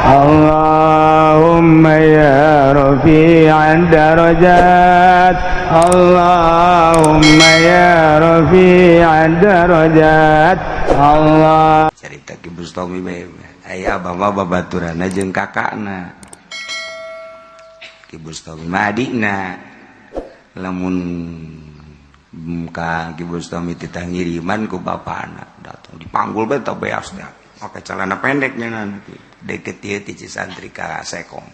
Allahumma ya rafi'ad darajat, Allahumma ya rafi'ad darajat. Allah cerita Ki Bustami aya abah babaturana jeung kakakna. Ki Bustami madina lamun ka Ki Bustami titah ngiriman ku bapana datang dipanggul bae teh beas dah make celana pendeknya nanti deket ieu ti Cisantri ka Sekong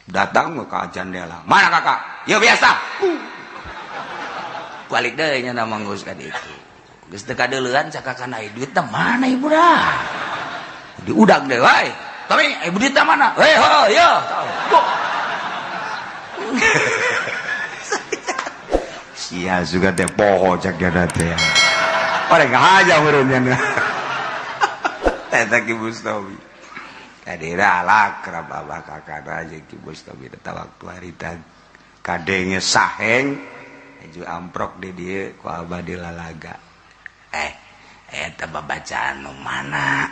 datang ka jandela mana kakak ya biasa balik deui nya manggus ka ditu geus teu kadeuleuan cakakana aya duit teh mana ibu dah diudag deh wae tapi ibu duit teh mana ya sia juga teh poho cak jana teh orang aja urunnya teh Ki Bustami kadira alakrab abah kakana aja Ki Bustami teh waktu harita kadenge saheng aju amprok di dieu ku abah di lalaga eta babacaan nu mana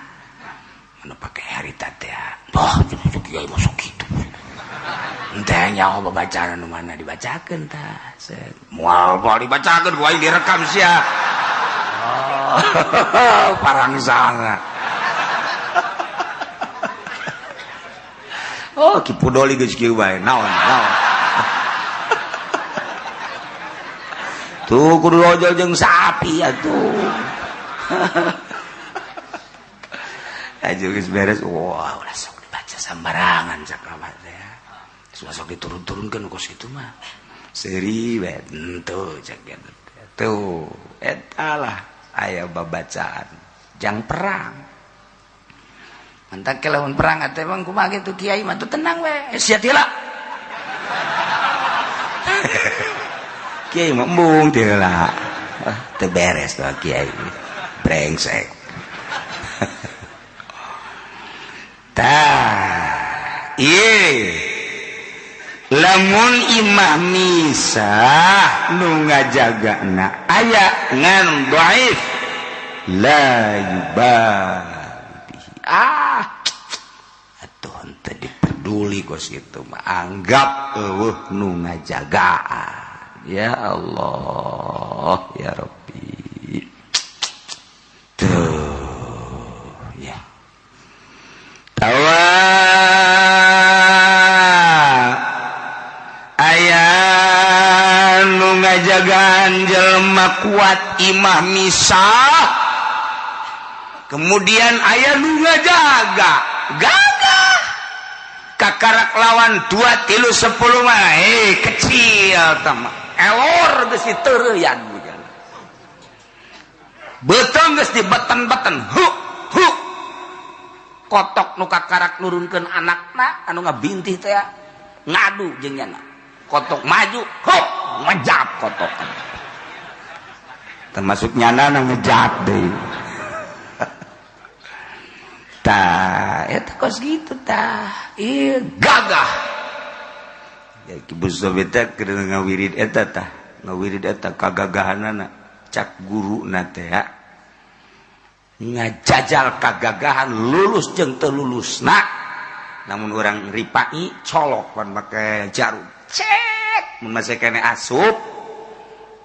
anu pake harita teh boh kiai masuk kitu entah nyaho babacaan anu mana dibacakeun tah moal dibacakeun ku aing direkam sia parang sangat oh Ki Pudoli geus kieu bae naon tuh kudu ojol jeung sapi atuh aja geus beres wah ulah sok dibaca sambarangan cak abah teh sok diturun-turunkeun kos kitu mah seuri we henteu cak kitu tuh eta lah aya babacaan jang perang mantak ke lamun perang atuh emang kumaha kitu kiai mah tuh tenang we sia tila kiai mah embung tila teu beres tuh kiai brengsek tah ieu lamun imah misa nu ngajagana aya ngan dhaif la yubali atuh henteu dipeduli kos kitu mah anggap eueuh nu ngajagaan ya Allah ya Rabbi tuh ya tawa aya nu ngajagaan jelema kuat imah misa kemudian aya nu ngajaga gagah kakarak lawan 2 3 10 mah kecil tama elor geus diteureyan beutang geus dibeten-beten kotok nu kakarak nurunkeun anakna anu ngabintih teh ngadu jeung nya kotok maju ngejat kotok termasuk nyana ngejat deui tah eta kos gitu tah ieu gagah ya Ki Bustami teh keur ngawirid eta tah ngawirid eta kagagahanana cak guruna teh ngajajal kagagahan lulus jeung teu lulusna namun orang ripai colok pan make jarum cek mun masih kene asup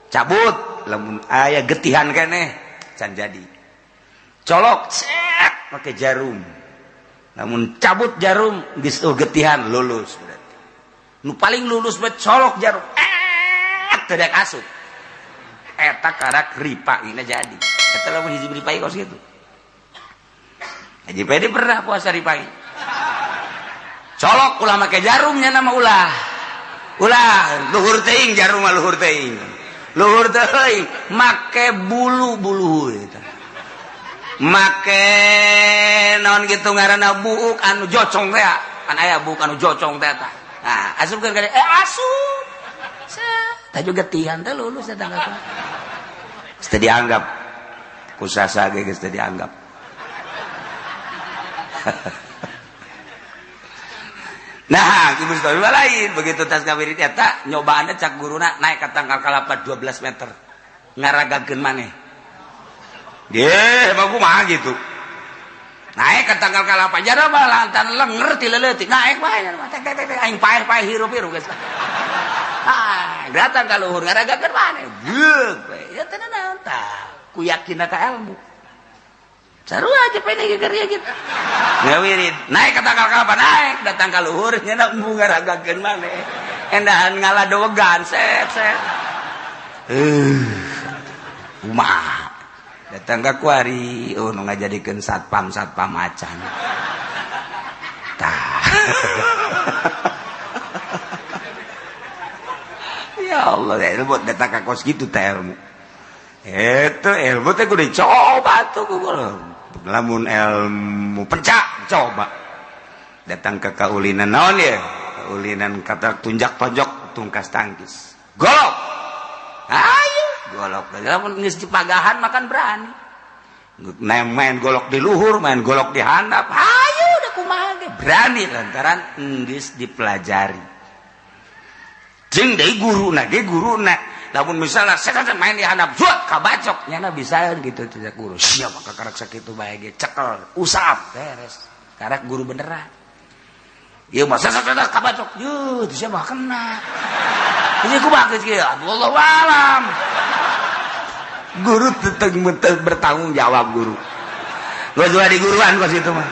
cabut lamun aya getihan kene can jadi colok cek make jarum namun cabut jarum geus getihan lulus berarti nu paling lulus bet colok jarum teu daek asup eta karak ripaina jadi eta lamun hiji ripai kos kitu hiji pede pernah puasa ripai colok ulah make jarumnya nama ulah luhur teuing jarum mah luhur teuing make bulu-bulu eta make naon kitu ngaranna buuk anu jocong teh kan aya buuk anu jocong teh tah nah asupkeun ka asup tah juga tihan teh lulus eta kakak geus teu dianggap ku sasage geus teu dianggap nah Ki Bustami lain begitu tas kawirid eta nyobaanna cak guruna naik ka tangkal kalapat 12 meter ngaragakeun maneh ge bagus mah gitu naik ke tanggal kalapan jara mah lantan lenger ti leutik naik bae mah teh aing paeh-paeh hirup-hirup geus datang ka luhur ngaragakeun maneh beug bae ya teh naon tah ku yakinna ka ilmu sarua aja pede geger gitu ngawirid naik ke tanggal kalapan naik datang ka luhur nya embu ngaragakeun maneh endahan ngaladogan set kumaha datang ka kuari nu ngajadikeun satpam acan tah ya Allah ilmu datang ka kos gitu teh ilmu itu ilmu teh kudu dicoba tuh lamun ilmu pencak coba datang ke kaulinan naon ya kaulinan kata tunjak tojok tungkas tangkis golok ayo golok lamun geus dipagahan makan berani main golok di luhur main golok di handap ayo udah kumaha ge berani lantaran geus dipelajari jeung deui guruna ge guruna lamun misalna saya main di handap zuat kabacok nyana bisa gitu tidak guru siap maka karak sakitu bae ge cekel usap beres karak guru beneran ieu mah saya kabacok yeuh teu sia mah kena ieu kumaha geus kieu wallahu alam guru tetep bertanggung jawab guru gua juga di guruan kos itu mah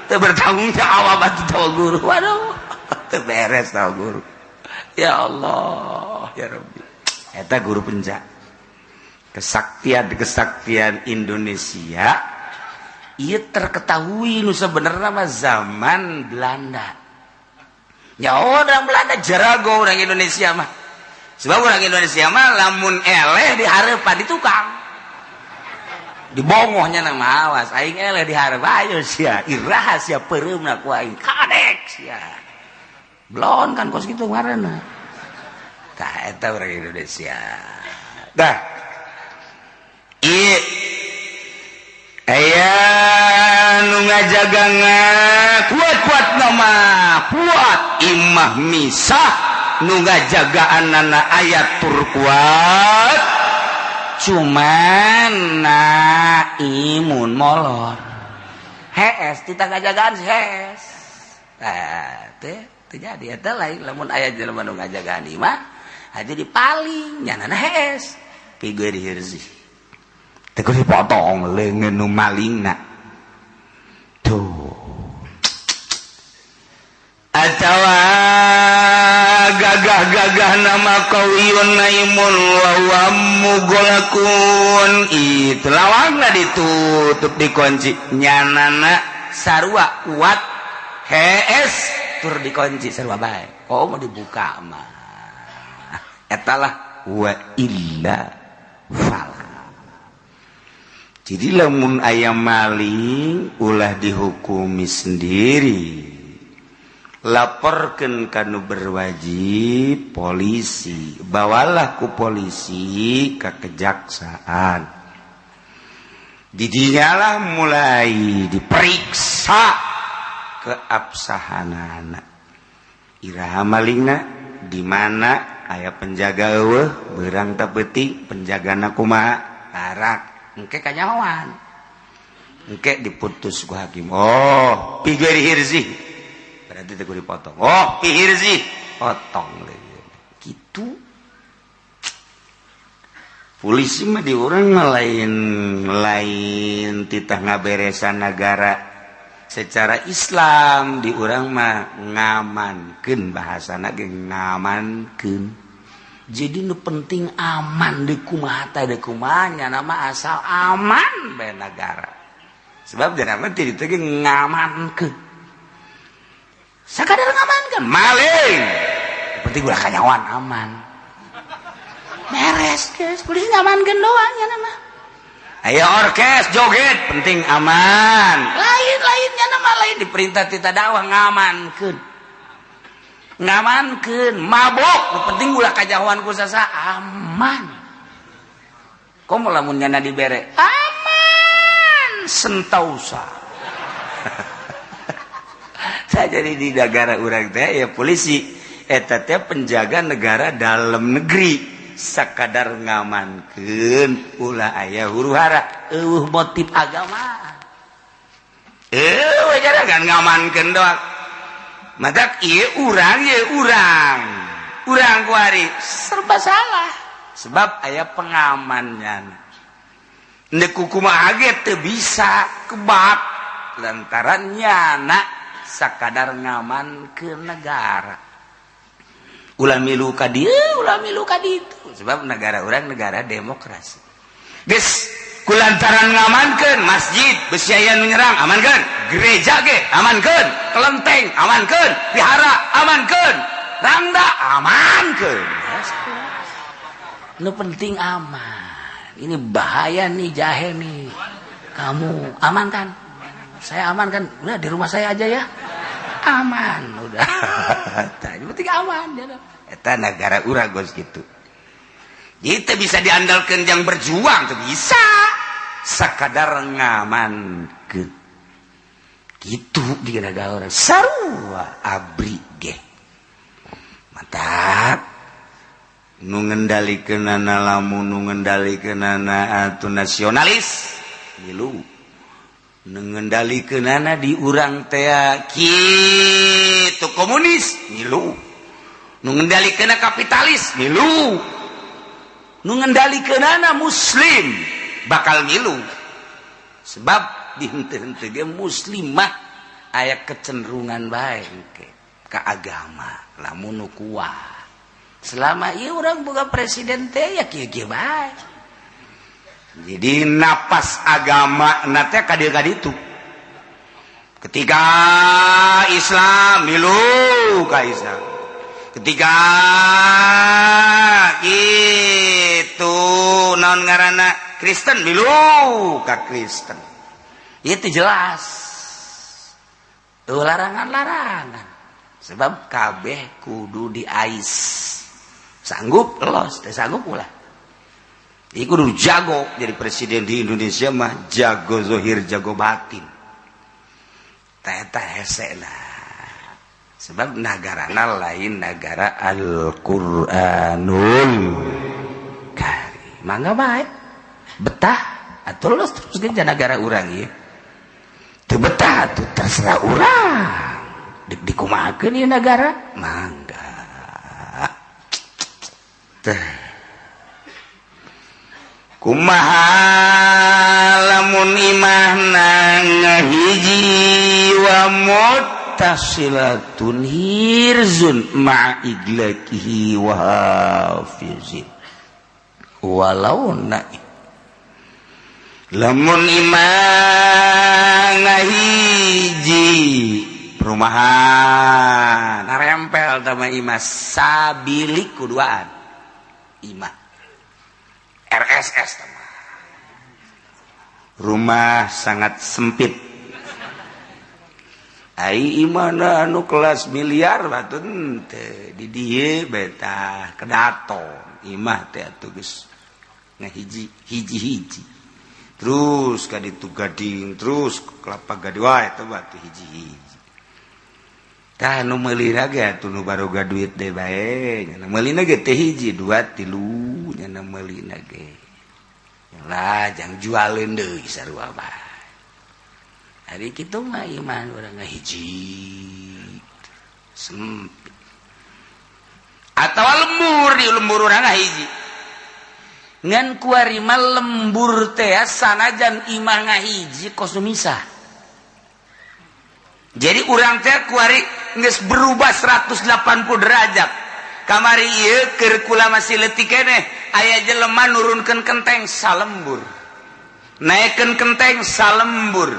teu bertanggung jawab atuh guru waduh teu beres tau guru ya Allah ya Rabbi eta guru pencak kesaktian Indonesia ieu terketahui nu sabenerna mah zaman Belanda nya orang Belanda jarago orang Indonesia mah sebab orang Indonesia mah lamun eleh dihareupan di tukang dibongohnya nama awas aing eleh dihareup ayo sia iraha sia peureumna ku aing kadek sia blon kan kos kitu ngaranna tah eta orang Indonesia dah ieu aya nu ngajagana kuat nama kuat imah misah nu ngajagaanana ayat tur kuat cuman imun molor hees kita ngajagaan hees teh jadi eta lain lamun aya jelema nu ngajagaan imah aja dipaling nyanana hees pikeun hirzi teh kudu dipotong leungeun nu malingna tuh atawa gagah nama kawiun naimun wawamu golakun itu lawangna ditutup dikunci nyanana sarua kuat hees tur dikunci sarua bae oh mau dibuka mah etalah wa illa fala jadi lamun aya maling ulah dihukumi sendiri laporkan kanu berwajib polisi bawalah ku polisi ke kejaksaan didinyalah mulai diperiksa keabsahanana iraha malingna di mana aya penjaga eueuh beurang teu peuting penjagana kumaha arak engke kanyawan engke diputus ku hakim oh pikeun hirzi berarti teh dipotong oh pihirzi potong gitu polisi mah di urang mah lain titah ngaberesan negara secara Islam di urang mah ngamankeun bahasana ge ngamankeun jadi nu penting aman di kumaha teh di kumaha nama asal aman bae negara sebab jangan teh ditu ge ngamankeun sakadar ngamankeun maling penting ulah kanyawan aman beres guys polisi ngamankeun doang nya nama aya orkes joget penting aman lain-lainnya nama lain diperintah ti dakwah ngamankeun mabok penting ulah kajahoan ku sasa aman komo lamun nyana dibere aman sentausa jadi di negara urang teh ya polisi eta teh penjaga negara dalam negeri sakadar ngamankeun ulah aya huru-hara eueuh motif agama kan ngamankeun doang matak ieu urang kuari serba salah sebab aya pengamannya neku kumaha ge teu bisa kebak lantaran nyana sakadar ngamankeun negara ulah milu ka dieu ulah milu ka ditu sebab negara urang negara demokrasi geus kulantaran ngamankeun masjid besi aya nu nyerang amankeun gereja ge amankeun kelenteng amankeun vihara amankeun rangda amankeun nu penting aman ini bahaya nih jahe nih kamu aman kan saya aman kan udah di rumah saya aja ya aman udah tadi penting aman eta negara urang geus kitu itu bisa diandalkan yang berjuang tuh bisa sakadar ngamankeun gitu di negara orang sarua abri ge mantap nu ngendalikeunana lamun nu ngendalikeunana atuh nasionalis milu nu ngendalikeunana di urang teh kitu komunis milu nu ngendalikeunana kapitalis milu nu ngendalikeunana muslim bakal ngilu sebab di henteu-henteu ge muslim mah aya kecenderungan bae ka agama lamun nu kuat selama ieu urang boga presiden teh ya kieu-kieu bae jadi napas agama na teh ka dieu ka ditu ketika Islam milu ka Islam ketika gitu naon ngaranna Kristen milu ka Kristen itu jelas larangan-larangan sebab kabeh kudu diais sanggup los teh sanggup ulah ieu kudu jago jadi presiden di Indonesia mah jago zahir jago batin teh hese lah sebab nagarana lain negara Al-Qur'anul Karim mangga bae betah atuh los terus ge negara urang ieu teu betah atuh terserah urang dikumahakeun ieu negara mangga teh kumaha lamun imahna ngahiji wa muttasilatun hirzun ma'iglakihi wa hafizin walau naik lamun imah ngahiji perumahan narempel sama imah sabilik kuduaan imah RSS sama rumah sangat sempit ai imana anu kelas miliar batun teh di dieu beta kedaton imah teh atuh geus ngahiji hiji terus ka ditu Gading terus Kelapa Gading wae eta batu hiji-hiji tah nu meulina ge atuh nu baroga duit deui bae nya meulina ge teh hiji 2 3 nya meulina ge lah jang jualeun deui sarua bae ari kitu mah iman urang ngahiji sempit atawa lembur urang ngahiji ngan kuari mah lembur teh sanajan imah ngahiji kos misah jadi urang teh kuari geus berubah 180 derajat kamari ieu keur kula masih leutik keneh aya jelema nurunkeun kenteng salembur naikkeun kenteng salembur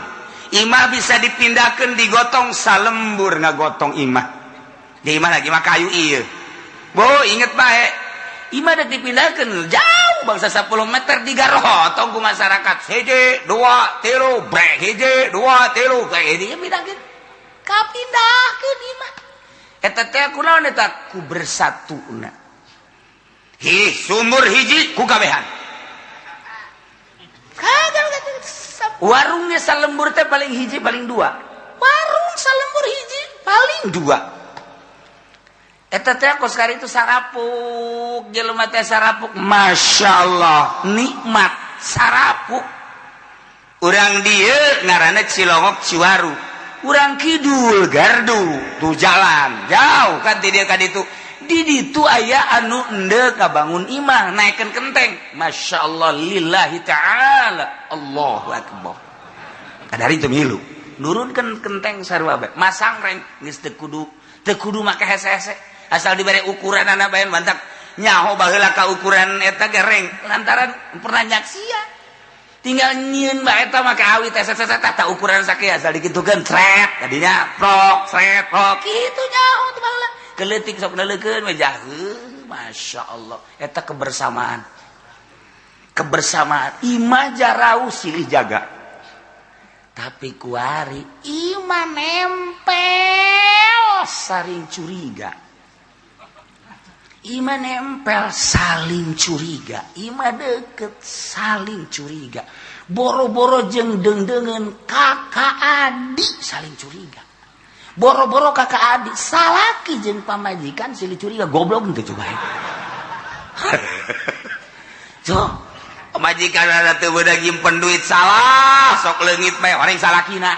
imah bisa dipindahkeun digotong salembur ngagotong imah di imah lagi mah kayu ieu bo inget bae imah da dipindahkeun jauh bangsa 10 meter digarotong ku masyarakat hiji 2 3 brek hiji 2 3 brek hiji pindahkeun kapindahkeun imah eta teh kunaon eta ku bersatuna sumur hiji ku kabehan warungnya salembur teh paling hiji paling 2 warung salembur hiji paling 2 eta teh kos kari itu sarapuk jelema teh sarapuk masyaallah nikmat sarapuk urang dia ngaranna Cilongok Ciwaru, urang kidul Gardu tuh jalan jauh kan ti dieu ka ditu. Di ditu aya anu endeu kabangun imah naikeun kenteng. Masyaallah lillahi taala. Allahu akbar. Kadari teu milu. Nurunkeun kenteng sarua bae. Masang reng geus teu kudu make hese-hese. Asal dibere ukuranana bae mantak nyaho baheula ka ukuran eta ge reng lantaran pernah nyaksian. Tinggal nyieun bae eta make awit hese-hese tata ukuran sakieu asal dikitukeun sret tadinya prok sret prok kitu nyaho teh baheula. Keletik sok naleukeun we jaheuh masyaallah eta kebersamaan imah jarau silih jaga tapi kuari imah nempel saling curiga imah nempel saling curiga imah deket saling curiga boro-boro jeung deung-deungeun kakak adik saling curiga boro-boro kakak adik salaki jeung pamajikan silih curiga goblok teh coba so pamajikan ada teu beunang nyimpen duit salah sok leungit bae orang salakina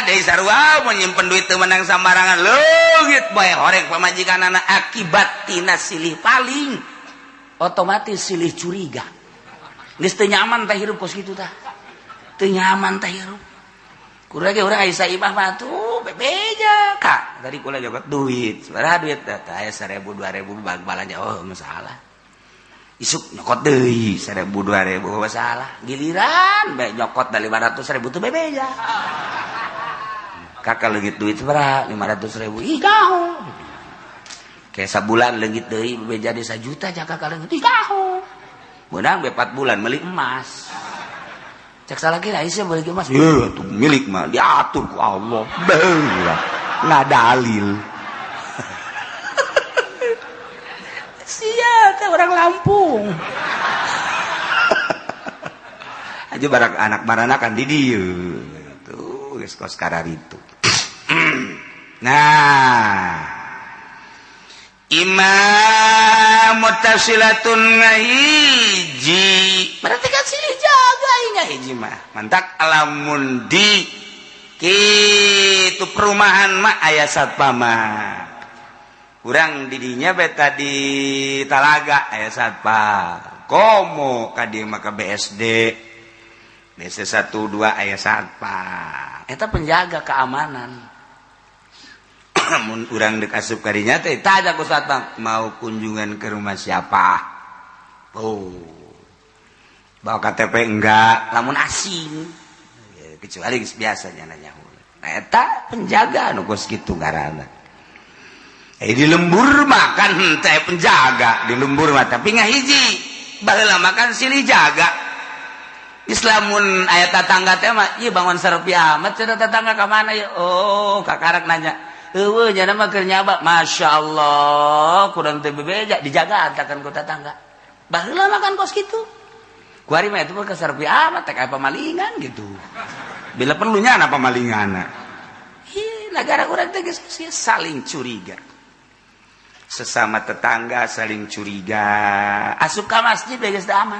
deui sarua mun nyimpen duit teu menang sambarangan leungit bae horeng pamajikanana akibat tina silih paling otomatis silih curiga geus teu nyaman teh hirup kos kitu tah teu nyaman teh hirup. Kura ge urang Aisyah imah mah tuh bebeja kak tadi kula jogot duit sabaraha duit tah aya 1000 2000 bag balanja oh masalah isuk nyokot deui 1000 2000 masalah giliran bae nyokot da 500.000 tuh bebeja kakak leungit duit sabaraha 500.000 ih gaho kayak sabulan leungit deui bebeja di 1 juta jaga ka leungit ih gaho meunang be 4 bulan meuli emas. Cek salah kira Aisyah balik emas. Iya tuh milik mah diatur ku Allah. Beula. Nggak dalil. Sia teh orang Lampung. Aja barak anak barana kan di dieu. Tuh geus kos kararitu. Nah. Imam muttasilatun ngahiji berarti kan silih jaga ngahiji mah mantak alamun di kitu perumahan mah aya satpam urang didinya beta di Talaga aya satpam komo ka dieu mah ka BSD BSD 1 2 aya satpam eta penjaga keamanan. Mun urang dek asup ka dinya teh tanya ku satpam mau kunjungan ke rumah siapa? Oh. Bawa KTP enggak, lamun asing. Kecuali biasanya nanya. Nah eta penjaga anu kos kitu ngaranna. Di lembur makan teh penjaga, di lembur mah tapi ngahiji. Baheula makan silih jaga. Islamun aya tatangga teh mah ieu bangun serepi amat cenah tatangga ka mana ya? Oh, kakarek nanya. Eueuh nya mah keur nyaba, masyaallah, kurang teu bebeja dijaga antakan ku tetangga. Baheula makan kos kitu. Kuari mah eta mah kasarepi amat teh aya pamalingan gitu. Bila perlunya apa pamalinganna. Ih, negara urang teh geus saling curiga. Sesama tetangga saling curiga. Asup ka masjid geus teu aman.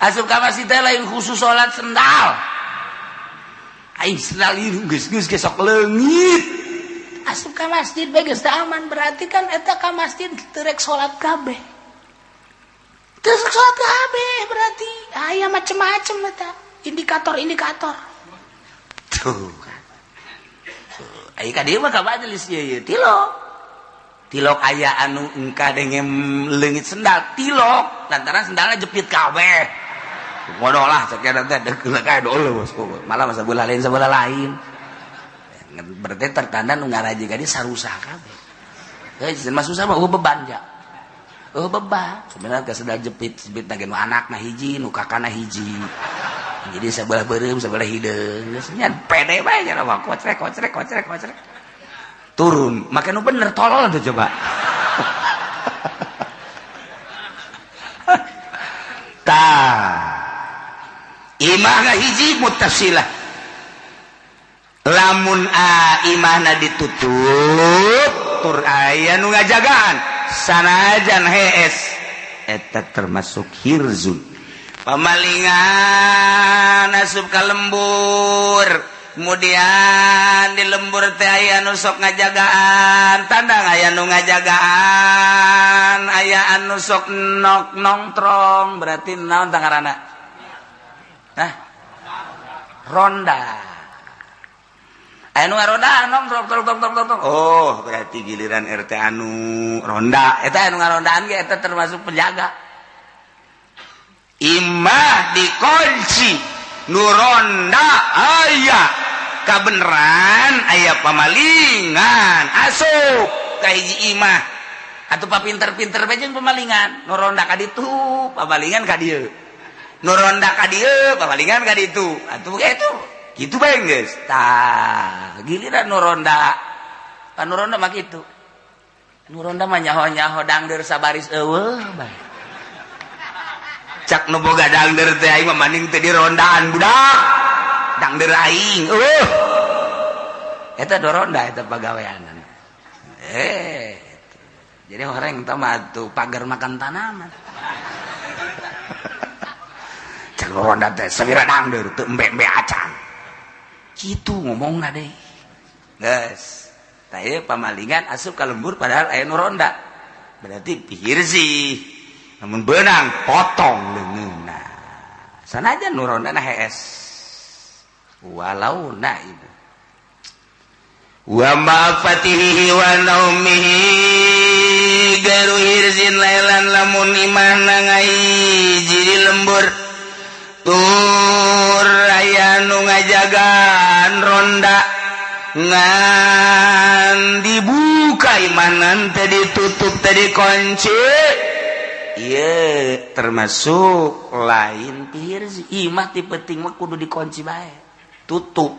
Asup ka masjid teh lain khusus salat sendal. Aing sendal ieu geus sok leungit. Asup ka masjid bae geus teu aman berarti kan eta ka masjid teu rek salat kabeh. Teu rek salat kabeh berarti aya macem-macem eta indikator-indikator. Tuh. Ai ka dieu mah ka majelis ieu tilok aya anu engka dengem leungit sendal tilok lantaran sendalna jepit kabeh. Bodoh lah sakena teh deuk kae dole bos malah masa bola lain. Berarti tertanda nu ngaraji ka dieu sarusak kabeh. Heuh mah susah mah beban ja. Beban. Sebenarnya sendal jepit na ge nu anakna hiji nu kakana hiji. Jadi sabelah beureum sabelah hideung. Geus nya pede bae nya mah kocrek. Turun, make nu bener tolol tuh coba. Imah hiji muttasilah. Lamun imahna ditutup tur aya nu ngajagaan sanajan hees eta termasuk hirzun pamalingan asup ka lembur, kemudian di lembur teh aya nu sok ngajagaan, tandang aya nu ngajagaan, aya anu sok nongkrong, berarti naon tah ngaranna? Hah? Ronda. Aya nu ngaronda nongkrong tok. Oh, berarti giliran RT anu ronda, eta anu ngarondaan ge eta termasuk penjaga. Imah dikunci nu ronda aya kabeneran aya pamalingan asup ka hiji imah atuh papinter-pinter bae jeung pamalingan nu ronda ka ditu pamalingan ka dieu nu ronda ka dieu pamalingan ka ditu atuh kitu kitu bae geus tah giliran nu ronda mah kitu nu ronda mah nyaho-nyaho dangdeur sabaris eueuh bae cak nu boga dangdeur teh aing mah maning teh di rondaan budak dangdeur aing eta do ronda eta pagaweanan jadi orang teh mah tuh pagar makan tanaman cak ronda teh sabira dangdeur teu embe-embe acan kitu ngomongna deui geus tah ieu pamalingan asup ka lembur padahal aya nu ronda berarti pihir sih namun benang potong leungeunna sanajan nu rondana hees walau na ibu wa ma fatihi wa naumihi garu hirzin lailan lamun imana ngai jadi lembur tur aya nu ngajagaan ronda ngan dibuka imanan teh ditutup teh dikunci. Iya termasuk lain pihir imah ti penting mah kudu dikunci bae tutup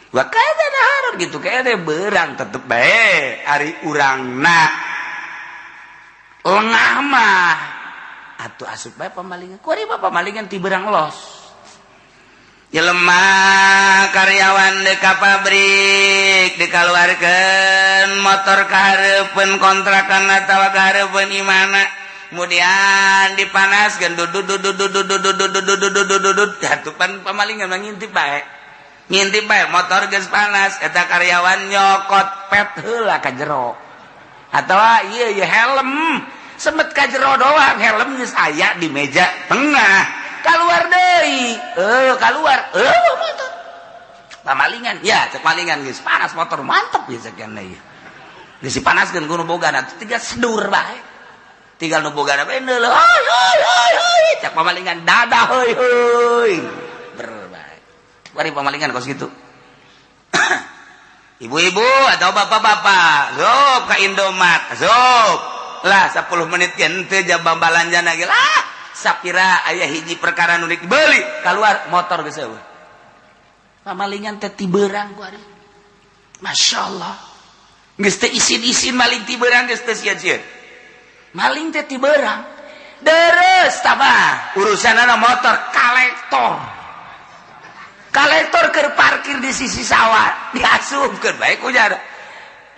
wa kada harus gitu kaya berang tetep bae ari urangna lengah mah atuh asup bae pamalingan kuari mah pamalingan ti berang los jelema karyawan di ka pabrik dikaluarkeun motor ka hareupeun kontrakan atawa ka hareupeun imana kemudian dipanaskan jatuhkan pamalingan ngintip bae motor geus panas eta karyawan nyokot pet heula ka jero atawa ieu helm sempet ka jero doang helm geus aya di meja tengah kaluar deui keluar motor pamalingan ya cek palingan geus panas motor mantep ya sakena ieu geus dipanaskeun ku nu boga atuh tiga sedur bae tinggal nu boga bener hoi cak pamalingan dadah hoi berbaik bari pamalingan kos gitu ibu-ibu atau bapak-bapak zop ka Indomaret zop lah 10 menit gen teu jaba balanjana ge lah sapira aya hiji perkara nu dibeli keluar motor geus eueuh pamalingan teh ti beurang ku ari masyaallah geus teh isin-isin maling ti beurang geus teh sieun-sieun maling teh ti beurang deres tama urusanana motor kolektor keur parkir di sisi sawah diasupkeun bae ku jara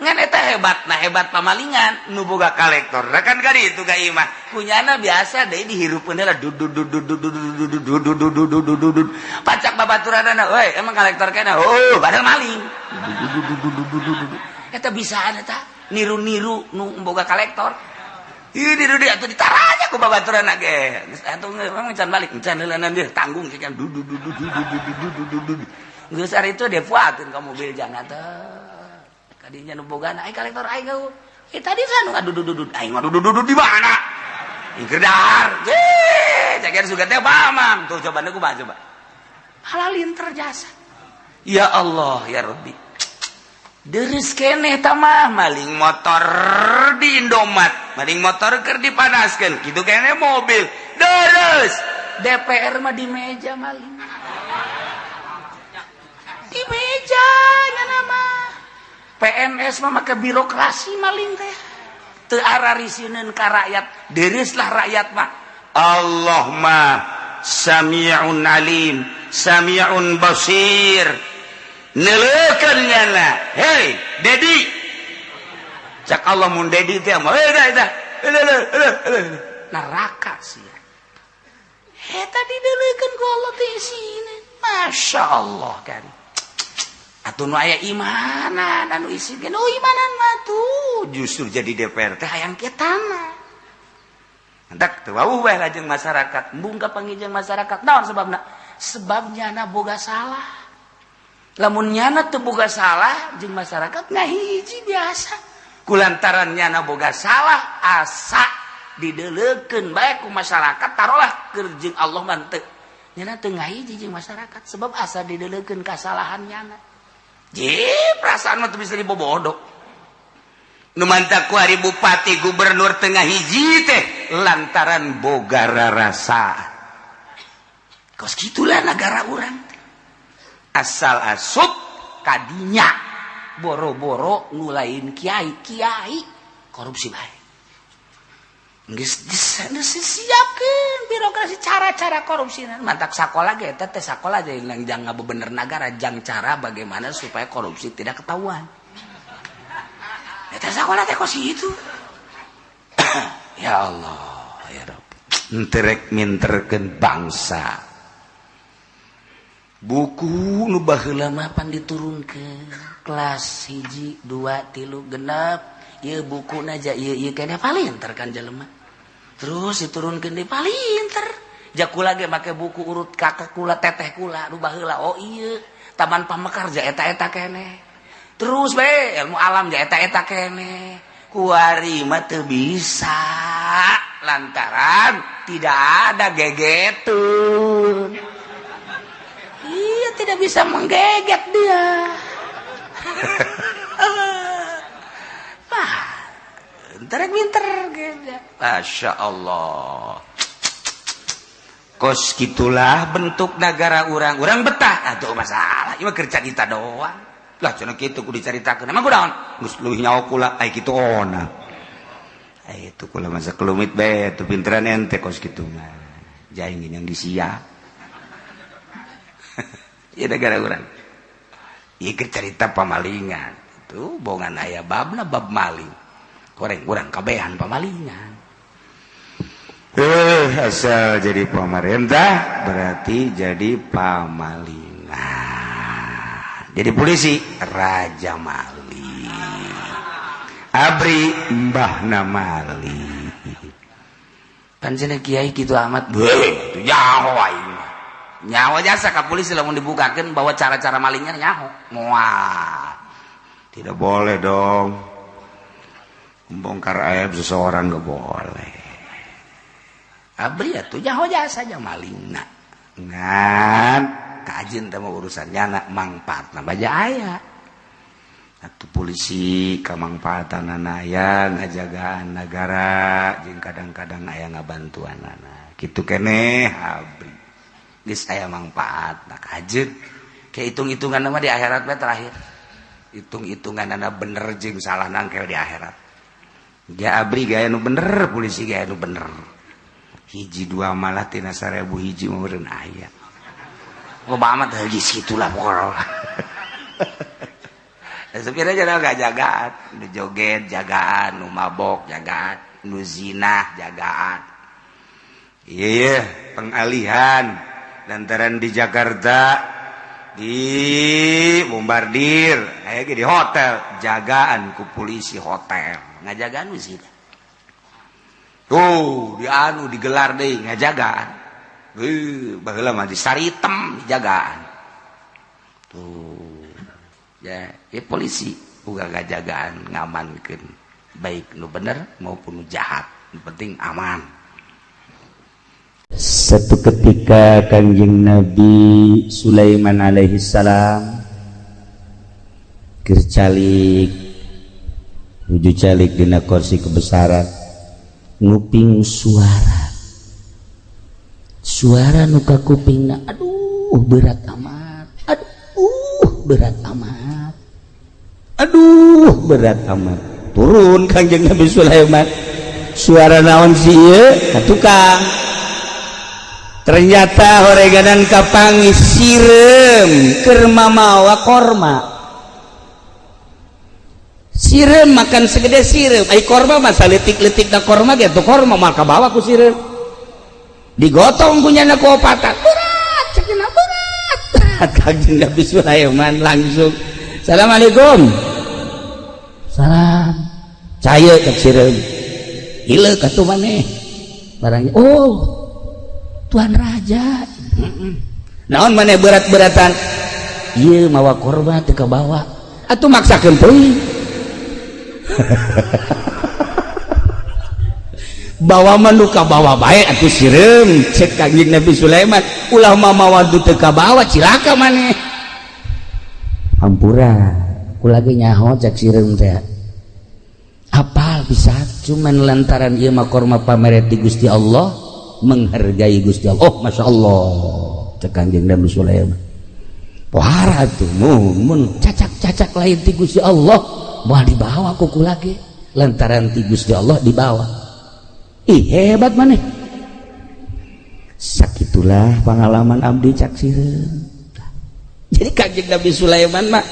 ngan eta hebat pamalingan nu boga kolektor kan kali itu ka imah kunyana biasa deui dihirupeun heula pacak babaturanana we emang kolektor kana padahal maling eta bisaan eta niru-niru nu boga kolektor ini duduk atau ditaranya ku babaturan ge. Atuh memang can balik, can heulanan dia tanggung kan geus ari itu depuakeun ka mobil jangan teh. Kadinya nu bogana ai kolektor ai gau. Tadi sana dudut aing mah dudut di mana? Ing kedar. Ceker sugan teh pamam. Tuh coba ku coba. Halalin terjasa. Ya Allah ya Rabbi. Deres keneh tamah maling motor di Indomaret maling motor keur dipanaskeun kitu keneh mobil deres DPR mah di meja maling di meja nya mah PNS mah make birokrasi maling teh teu ararisieun ka rakyat dereslah rakyat mah Allah mah sami'un alim sami'un basir neleukeun nyana hei dedi cak Allah mun dedi teh mah dah neraka sia eta didelekeun ku Allah teh isina. Masya Allah kan. Atuh nu aya imanan anu isi ge nu imanan mah tuh justru jadi DPR teh hayang kietana. Hendak teu wauh we lajeng masyarakat, embung ka pangijeng masyarakat. Naon sebabna? Sebab nyana boga salah. Lamun nyana teu boga salah jeung masyarakat ngahiji biasa. Kulantaran nyana boga salah asa didelekeun bae ku masyarakat tarolah keur jeung Allah mah teu. Nyana teu ngahiji jeung masyarakat sebab asa didelekeun kasalahan nyana. Perasaan mah teu bisa dibobodok. Nu mantap ku hari bupati gubernur tengah hiji teh lantaran boga rarasaan. Kos gitulah negara urang teh. Asal asup kadinya boro-boro nulain kiai korupsi bae. Geus disiapkeun birokrasi cara-cara korupsi. Mantap sakola ge eta teh sakola aja jang ngabebener negara jang cara bagaimana supaya korupsi tidak ketahuan. Eta sakola teh kos itu. Ya Allah, ya Rabb. Enterek minterkeun bangsa. Buku nu baheula mah pan diturunkeun. Kelas 1, 2, 3, 6. Ieu bukuna aja ieu kene palinter kan jelema. Terus diturunkeun di palinter. Jakula ge make buku urut kakak kula teteh kula nu baheula. Oh ieu Taman Pamekarja eta kene. Terus be ilmu alam ja eta kene. Kuari mah teu bisa lantaran tidak ada gegetun. Iya tidak bisa menggeget dia. Entar minter gitu. Masya Allah. Kos gitulah bentuk negara urang betah. Aduh masalah. Ima kerja kita doang. Lah cenah kitu kudu dicaritakeun. Emang kunaon? Geus leuwih nyawa kula ai kitu ona. Ai itu kula masa kelumit bae tu pinteran ente kos kitu mah. Jaing yang disia. Ieu negara urang. Ieu keur carita pamalingan. Itu bongan aya babna bab maling. Koreng urang kabehan pamalingan. Asal jadi pemerintah berarti jadi pamalingan. Jadi polisi raja mali, abri mbahna mali. Pancen kiai kitu amat, itu nyaho aing. Nyaho jasa ka polisi lamun dibukakeun bahwa cara-cara malingnya nyaho. Moal. Tidak boleh dong. Membongkar aib seseorang enggak boleh. Abri atuh nyaho jasa aja malingna. Ngan kajian sama urusan nyana mangpaatna baja aya atuh polisi kamangpaatan aya ngajagaan negara jeung kadang-kadang aya ngabantuanana kitu keneh abri geus aya mangpaatna kajeun ke hitung-hitungan mah di akhirat mah terakhir hitung-hitunganna bener jeung salah nangkel di akhirat ge abri gaya nu bener polisi gaya nu bener hiji dua malah tina 1000 hiji mah meureun aya. Loba amat lagi situlah pokoknya. Sebenarnya jangan gak jagaan, nu joget jagaan, nu mabok jagaan, nu zina jagaan. Iya, pengalihan lantaran di Jakarta di bombardir, kayak di hotel jagaan ku polisi hotel, ngajagaan nu zina. Tuh, di anu digelar deui ngajagaan. Baheula mah di saritem dijagaan. Tuh. Ya polisi boga ngajagaan ngamankeun baik nu bener maupun nu jahat. Yang penting aman. Satu ketika Kanjeng Nabi Sulaiman alaihi salam keur calik nuju calik dina kursi kebesaran nguping suara nu ka kupingna, aduh berat amat, turun Kanjeng Nabi Sulaiman, suara naon si ieu ka tukang, ternyata horeganan kapangis sireum keur mamawa korma, sireum makan segede sireum, ai korma mah saletik-letik na korma ge tuh korma mah kabawa ku sireum. digotong punyana ku opatan berat cekina berat Kanjeng Nabi Sulaiman langsung assalamualaikum salam caya cek sireum ieu katu maneh barangnya oh tuan raja naon maneh berat-beratan ieu mawa korban teu kabawa atuh maksakeun teuing bawa manuka bawa bae atuh sireum cek Kanjeng Nabi Sulaiman ulah mawa teu kabawa cilaka maneh hampura kula ge nyaho cek sireum teh apal bisa cuman lantaran ieu mah korma pamere ti Gusti Allah menghargai Gusti Allah oh masya Allah cek Kanjeng Nabi Sulaiman pohara tuh mun cacak-cacak lain ti Gusti Allah moal dibawa ku kula ge lantaran ti Gusti Allah dibawa ih hebat maneh sakitulah pengalaman abdi cak sireum jadi Kanjeng Nabi Sulaiman mah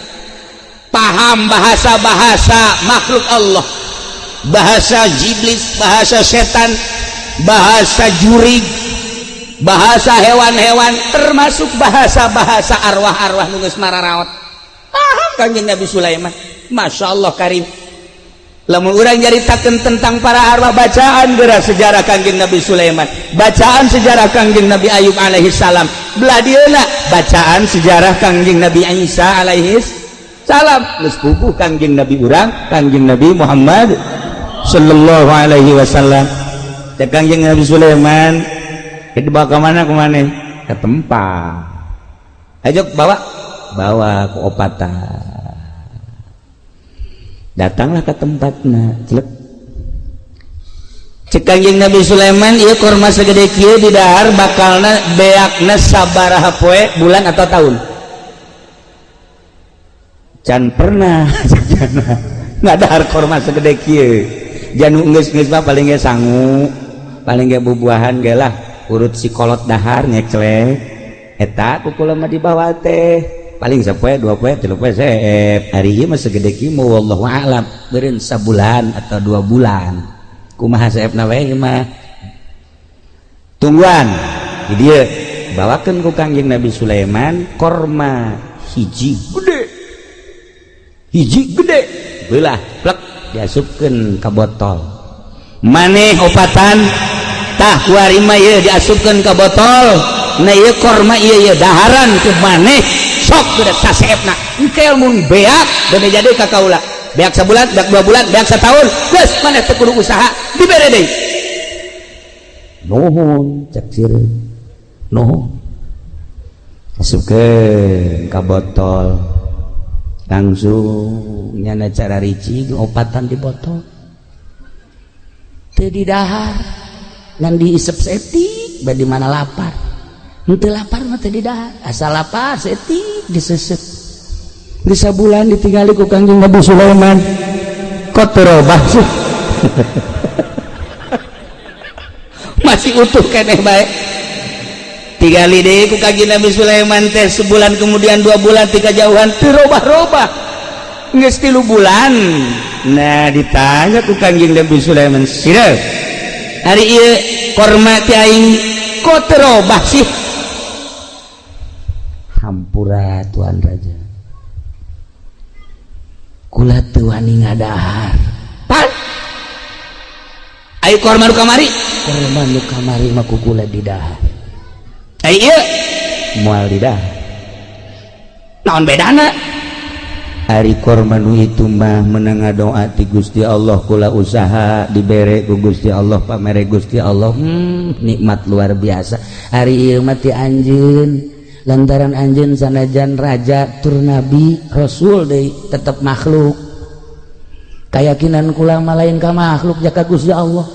paham bahasa-bahasa makhluk Allah bahasa iblis bahasa setan bahasa jurig bahasa hewan-hewan termasuk bahasa-bahasa arwah-arwah nu geus mararaot paham Kanjeng Nabi Sulaiman masya Allah karim lamun urang nyaritakeun tentang para arwah bacaan geura sejarah Kanjeng Nabi Sulaiman bacaan sejarah Kanjeng Nabi Ayub alaihi salam belah dieuna bacaan sejarah Kanjeng Nabi Isa alaihi salam geus puguh Kanjeng Nabi urang Kanjeng Nabi Muhammad sallallahu alaihi wasallam cek Kanjeng Nabi Sulaiman dibawa ke mana ke tempat ayo bawa ke opatan datanglah ke tempatnya cek Kanjeng Nabi Sulaiman ieu korma segede kieu di dahar bakalna beakna sabaraha poe bulan atau tahun can pernah nggak dahar korma segede kieu janu geus mah paling ge sangu paling ge bubuahan ge lah urut si kolot dahar nyeklek eta kukula mah dibawa teh paling sapoe dua poe tilu poe seep hari ieu mah segede kieu mah wallahu a'lam beureun sabulan atau 2 bulan kumaha seepna we mah tungguan di dieu bawakeun ku Kanjeng Nabi Sulaiman korma hiji gede beulah plek diasupkeun ka botol maneh opatan tah kuarima ieu diasupkeun ka botol na ieu korma ieu daharan ku maneh sok budak saseepna engkel mun beak bade jadi ka kaula beak sabulan beak 2 bulan beak satahun geus maneh teu kudu usaha dibere deui nuhun cek sireum nuhun asupkeun ka botol langsung nyana cara ricik opatan di botol teu di dahar ngan diisep setik bade mana lapar henteu lapar mah teu di dahar asal lapar setik disesep di sabulan ditinggali ku Kanjeng Nabi Sulaiman kok terobah sih masih utuh keneh bae tigali deui ku Kanjeng Nabi Sulaiman teh sebulan kemudian 2 bulan 3 jauhan terobah-robah geus 3 bulan nah ditanya ku Kanjeng Nabi Sulaiman sireum hari ieu korma ti aing kok terobah sih hampura tuan raja kula teu wani ngadahar pan ayo korma nu kamari mah ku kula didahar ieu moal didahar naon bedana ari korma nu itu mah meunang ngadoa ti Gusti Allah kula usaha dibere ku Gusti Allah pamere Gusti Allah nikmat luar biasa ari ieu mah ti anjeun lantaran anjeun sanajan raja tur nabi rasul deui tetep makhluk kayakinan kula mah lain ka makhluk jaka Gusti Allah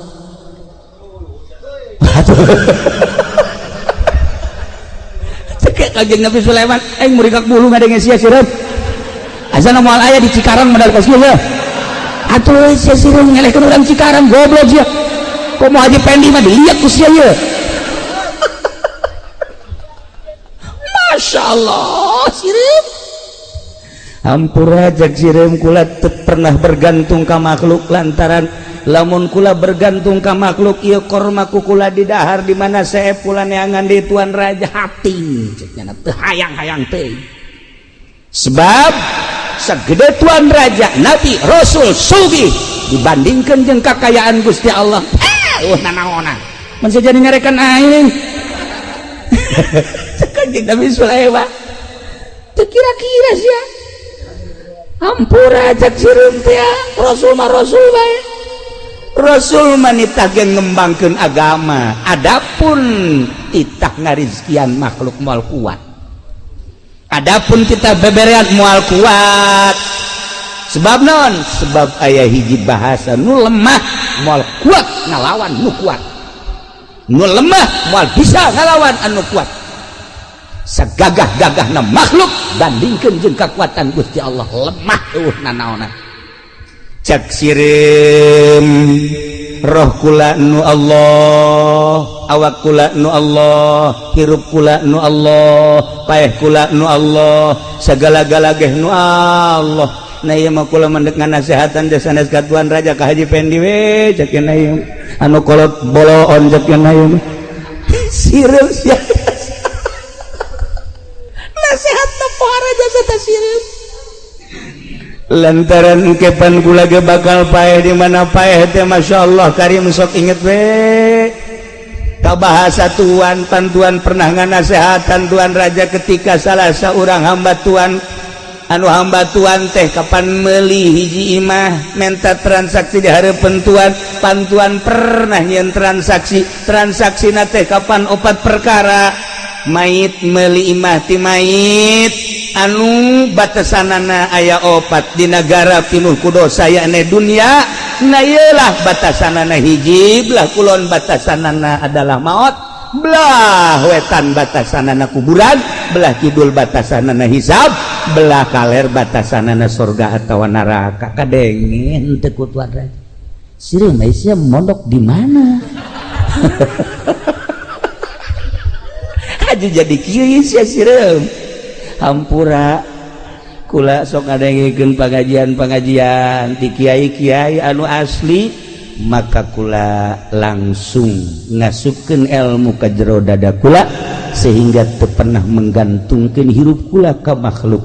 cek Kanjeng Nabi Sulaiman aing murikak bulu ngadenge sia sireum asana moal aya di Cikarang modal kos ieu atuh sia sireum ngelehkeun urang Cikarang goblok sia kok mau Haji Pendi mah dilihat ku sia ieu Masya Allah sireum hampura jak sireum kula teu pernah bergantung ka makhluk lantaran lamun kula bergantung ka makhluk ieu korma ku kula di dahar di mana saya pula neangan di tuan raja hati cek nya teu hayang-hayang teh sebab sagede tuan raja nabi rasul sugih dibandingkeun jeung kakayaan Gusti Allah nanaonan mun jadi ngarekan aing cek Nabi Sulaiman teu kira-kira sia hampura cek sireum teh rasul mah rasul bae rasul mah nitah ge ngembangkeun agama adapun titah ngarizkian makhluk moal kuat adapun kita beberean moal kuat sebab naon sebab aya hiji bahasa nu lemah moal kuat ngalawan nu kuat nu lemah moal bisa ngalawan anu kuat sagagah-gagahna makhluk bandingkeun jeung kekuatan Gusti Allah lemah nanaonna cek sireum roh kula nu Allah awak kula nu Allah hirup kula nu Allah paeh kula nu Allah sagala-gala ge nu Allah nah ieu mah kula mendek nganasehatan da sanes ka tuan raja ka Haji Pendi we cek ieu anu kolot boloon cek ieu sireum sia nasihat na para jasa ta sireum lantaran kepan kula ge bakal paeh di mana paeh teh masyaallah karim sok inget we ka bahasa tuan pantuan pernah nganasehatan tuan raja ketika salah saurang hamba tuan anu hamba tuan teh kapan meuli hiji imah menta transaksi di hareupeun tuan pantuan pernah nyeun transaksi na teh kapan 4 perkara mayit meuli imah ti mayit anu batasanana aya 4 di negara pinuh ku dosa yakni dunia na ieulah batasanana hiji belah kulon batasanana adalah maut belah wetan batasanana kuburan belah kidul batasanana hisab belah kaler batasanana surga atawa neraka kadengin teu ku tuan raja sireum sia mondok di mana aja jadi kieu sia sireum hampura kula sok ngadengikeun pengajian ti kiai-kiai anu asli maka kula langsung ngasupkeun ilmu ka jero dada kula sehingga teu pernah menggantungkeun hirup kula ka makhluk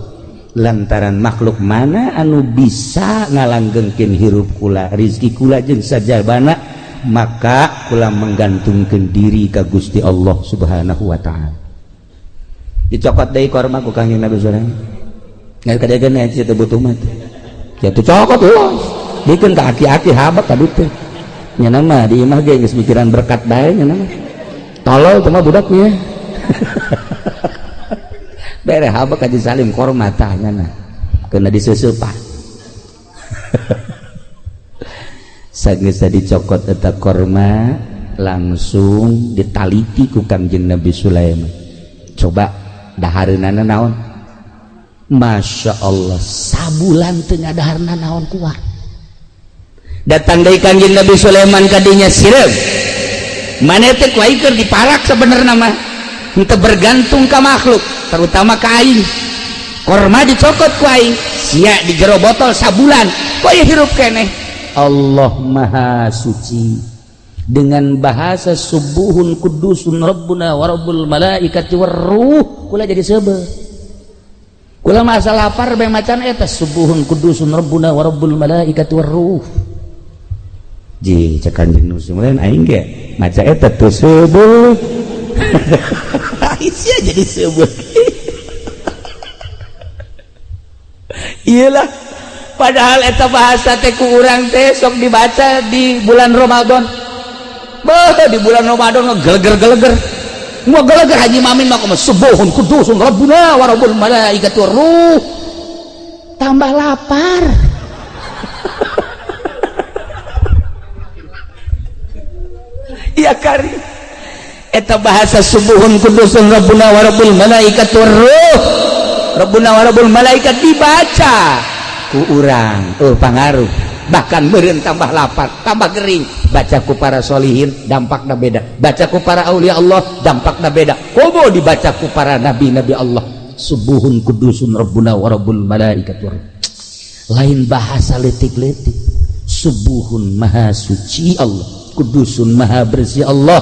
lantaran makhluk mana anu bisa ngalanggengkeun hirup kula rezeki kula jeung sajabana maka kula menggantungkeun diri ka Gusti Allah Subhanahu wa taala dicokot deui korma ku Kangjeng Nabi Sulaiman ngan kadegeun aya teu butuh mah jatuh cokot ulah dikeun ka aki-aki habak ka ditu nya mah di imah ge geus mikiran berkat bae nya mah tolol teh mah budaknya bere habak ka Salim korma tah nya na keuna diseuseupah sageus dicokot eta korma langsung ditaliti ku Kangjeng Nabi Sulaiman coba dahareunana naon Masya Allah sabulan teu ngadaharna naon kuat datang dari Kangjeng Nabi Sulaiman kadinya sireum maneh teh ku aing keur diparak sabenerna mah henteu bergantung ka makhluk terutama ka aing korma dicokot ku aing sia di jero botol sabulan kok ya hirup keneh Allah Maha Suci dengan bahasa subuhun kudusun rabbuna wa rabbul malaikati waruh kula jadi seubeuh kula masa lapar bae macan eta subuhun kudusun rabbuna wa rabbul malaikati waruh ji cek Kanjeng Nabi aing ge maca eta teu seubeuh sia jadi seubeuh iyalah padahal eta bahasa teh ku urang teh sok dibaca di bulan Ramadan bah di bulan Ramadan ngegeleger-geleger mau geleger Haji Mamin mah subuhun kudusun rabbuna wa rabbul malaikati waruh tambah lapar iya kari eta bahasa subuhun kudusun rabbuna wa rabbul malaikati waruh rabbuna wa rabbul malaikat dibaca ku urang pangaruh bahkan meureun tambah lapar tambah gering baca ku para solihin dampakna beda baca ku para aulia Allah dampakna beda komo dibaca ku para nabi-nabi Allah subuhun kudusun rabbuna wa rabbul malaikat lain bahasa letik-letik subuhun maha suci Allah, kudusun maha bersih Allah,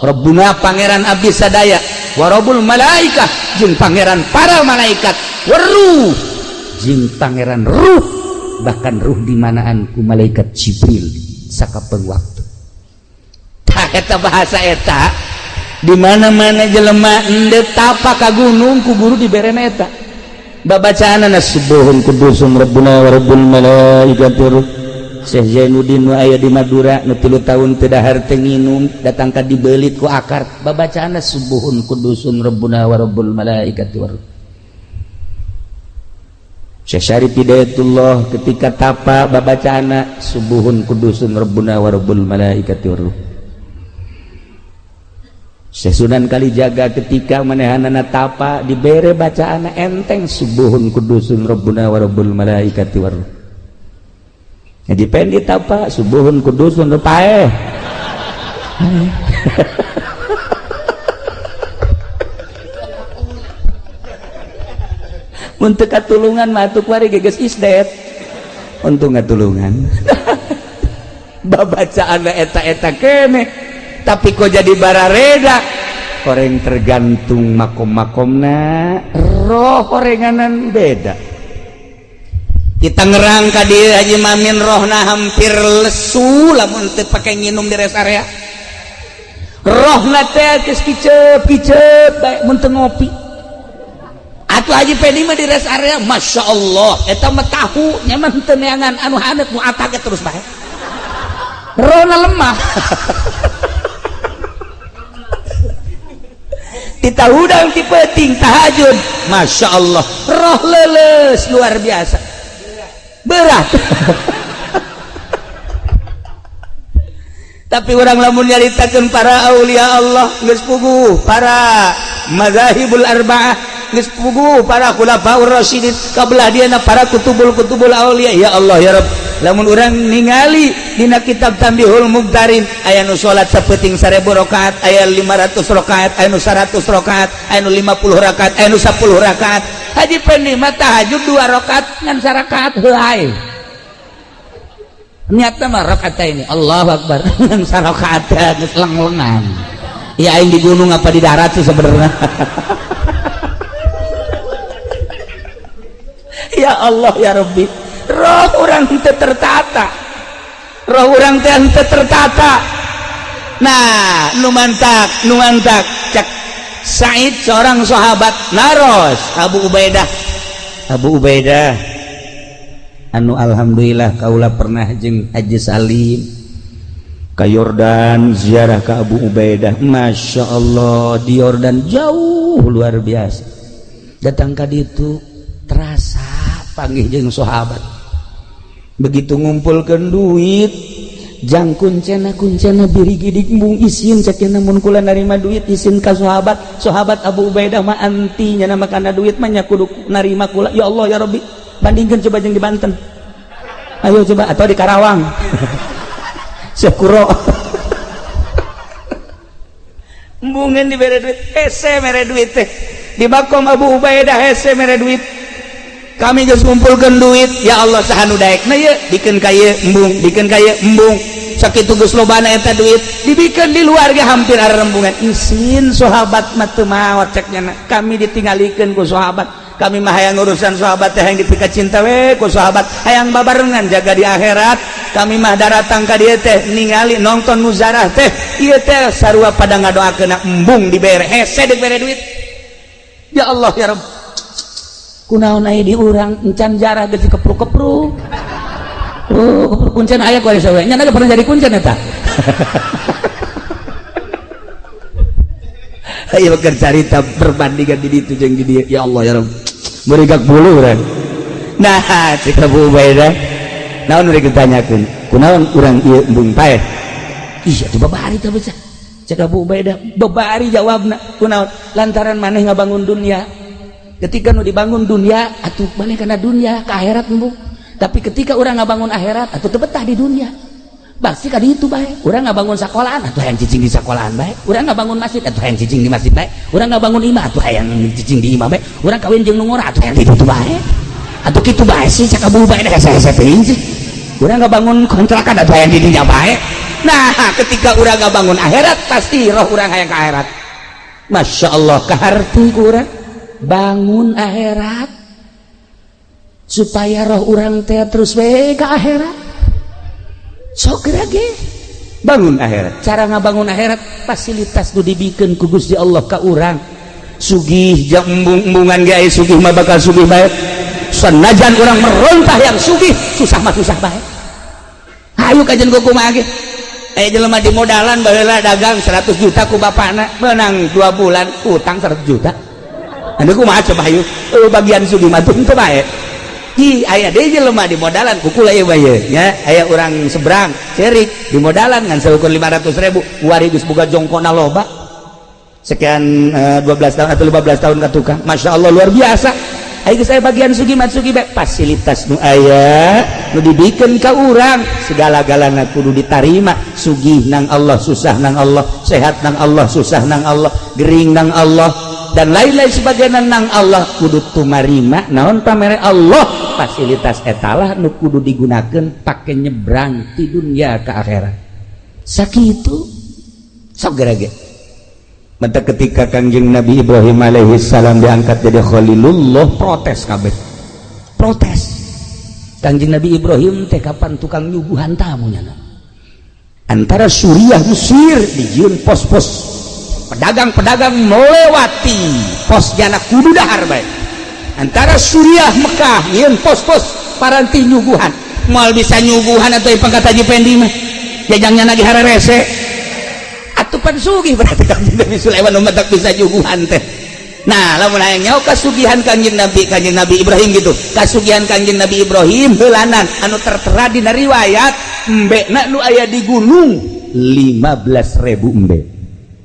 Rabbuna pangeran abdi sadaya, wa rabbul malaikah jeung pangeran para malaikat, waruh jeung pangeran ruh, bahkan ruh di manaan ku malaikat Jibril sakapeung waktu. Tah eta bahasa eta di mana-mana jelema endeu tapa ka gunung ku guru diberena eta. Babacaanana subuhun kudusun rabbuna wa rabbul malaikati ruh. Syekh Zainuddin nu aya di Madura nu 3 tahun teu dahar teu nginum datang ka dibelit ku akar, babacaanna subuhun kudusun rabbuna wa rabbul malaikati war. Syekh Syarif Hidayatullah ketika tapa babacaanna subuhun kudusun rabbuna wa rabbul malaikati war. Syekh Sunan Kalijaga ketika manehanana tapa dibere bacaanna enteng subuhun kudusun rabbuna wa rabbul malaikati war. Jadi pendit apa subuhun kudusun rupae untuk katulungan matuk wari geges isdet untuk ngatulungan babacaan eta kene tapi kok jadi barareda koreng tergantung makom-makomna roh korenganan beda. Kita ngerangka dia Haji Mamin rohna hampir lesu lamun teu pake nginum di rest area. Rohna teh geus kicep bae mun teu ngopi. Atuh Haji Pedi mah di rest area Masya Allah eta mah tahu nyaman teu neangan anu hanet nu atak terus bae. Rohna lemah. Kita udang ti peuting tahajud Masya Allah roh leles luar biasa. Berat tapi orang lamun nyaritakeun para aulia Allah geus puguh, para mazahibul arba'ah geus puguh, para khulafaur rasyidin kabelah diana para kutubul aulia. Ya Allah ya Rabb, lamun urang ningali dina kitab Tambihul Mugtarin aya nu salat sapeuting 1000 rakaat, aya 500 rakaat, aya nu 100 rakaat, aya nu 50 rakaat, aya nu 10 rakaat. Haji Pendi mah tahajud 2 rakaat ngan 1 rakaat heuai. Niatna mah rakaat ini Allahu Akbar ngan 1 rakaat geus leng-lengan. Ya aing di gunung apa di darat tuh sebenarnya. Ya Allah ya Rabbi, roh urang teu tertata. Roh urang teh teu tertata. Nah, nu mantak cek Said seorang sahabat naros Abu Ubaidah anu alhamdulillah kaula pernah jeung Haji Salim ka Yordan ziarah ka Abu Ubaidah. Masya Allah di Yordan jauh luar biasa, datang ka ditu terasa panggih jeung sahabat. Begitu ngumpulkeun duit jang kuncena birigidik embung isin cekina mun kula narima duit isin ka sahabat Abu Ubaidah mah anti nya makana duit mah nya kudu narima kula. Ya Allah ya Rabbi, bandingkeun coba jeung di Banten, ayo coba, atau di Karawang. Syukuro embungeun dibere duit hese mere duit teh di makom Abu Ubaidah hese mere duit. Kami geus ngumpulkeun duit, ya Allah sahanu daekna ye dikeun ka ieu embung sakitu geus lobana eta duit dibikeun di luar ge hampir arerembungan. Isin sahabat mah teu maot ceknya kami ditinggalikeun ku sahabat, kami mah hayang urusan sahabat teh hayang dipika cinta we ku sahabat, hayang babarengan jaga di akhirat. Kami mah daratang ka dieu teh ningali nonton muzarah teh ieu teh sarua pada ngadoakeun embung dibere hese dibere duit. Ya Allah ya Rabb, kunaon aya di urang encan jarah geus dikepruk-kepruk. Oh, kuncen aya ku sawe. Nya pernah jadi kuncen eta. Ayo keur carita perbandingan di ditu jeung di dieu. Ya Allah ya Rabb, meurigak bulu urang. Nah, cek Abu Ubaidah naon urang ditanyakeun, kunaon urang ieu embung paeh? Iya coba bari teh beca. Cek Abu Ubaidah, babari jawabna, kunaon? Lantaran maneh ngabangun dunia. Ketika nu dibangun dunia atuh maneh kana dunia ka akhirat embung. Tapi ketika orang ngabangun akhirat atuh teu betah di dunia. Pasti ka ditu bae. Urang ngabangun sekolahan atuh hayang cicing di sekolahan bae. Urang ngabangun masjid atuh hayang cicing di masjid bae. Urang ngabangun imah atuh hayang cicing di imah bae. Urang kawin jeung nu ngora atuh hayang di ditu bae. Atuh kitu bae sih cak Abu Ubaidah hese-hese teuing sih. urang ngabangun kontrakan atuh aya di dinya bae. Nah ketika urang ngabangun akhirat pasti roh urang hayang ka akhirat. Masya Allah kaharti urang bangun akhirat supaya roh urang teh terus we ka akhirat. Sok ge bangun akhirat. Cara ngabangun akhirat fasilitas nu dibikeun ku Gusti Allah ka urang. Sugih jeung embung-embungan ge sugih mah bakal sugih bae. Sanajan urang merontah yang sugih, susah mah susah bae. Hayu kajen kumaha ge. Jelema di modalan baheula dagang 100 juta ku bapana, menang 2 bulan utang 100 juta. Anu kumaha coba hayu? Bagian sugih mah teu bae. Aya deui jelema di modalan kukula ieu bae nya, aya urang seberang cerik di modalan ngan seukur 500.000, wari geus boga jongkona loba. Sekian 12 tahun atau 15 tahun ka tukang. Masya Allah luar biasa. Ayo saya bagian sugi matsugi bae fasilitas nu aya nu dibikeun ka urang segala-galana kudu ditarima. Sugih nang Allah, susah nang Allah, sehat nang Allah, susah nang Allah, gering nang Allah dan lain-lain sebagainya nang Allah kudu tumarima. Naon pamere Allah fasilitas etalah nu kudu digunakeun pake nyebrang ti dunya ka akhirat. Sakitu sok gerage. Mata ketika Kangjeng Nabi Ibrahim alaihi salam diangkat jadi Khalilullah, protes kabeh. Protes. Kangjeng Nabi Ibrahim teh kapan tukang nyuguhan tamunya. Antara Suriah Mesir dijieun pos-pos pedagang-pedagang melewati pos jana kudu dahar bae. Antara Suriah Mekah nyieun pos-pos paranti nyuguhan. Moal bisa nyuguhan atau pangkat Haji Pendi mah. Jajangnya lagi hararese. Atupan sugih berarti Kanjeng Nabi Sulaiman umat bisa nyuguhan teh. Nah lamun hayang nyaho kasugihan Kanjeng Nabi Ibrahim gitu. Kasugihan Kanjeng Nabi Ibrahim heulanan anu tertera dina riwayat embena nu aya di gunung 15.000 embe.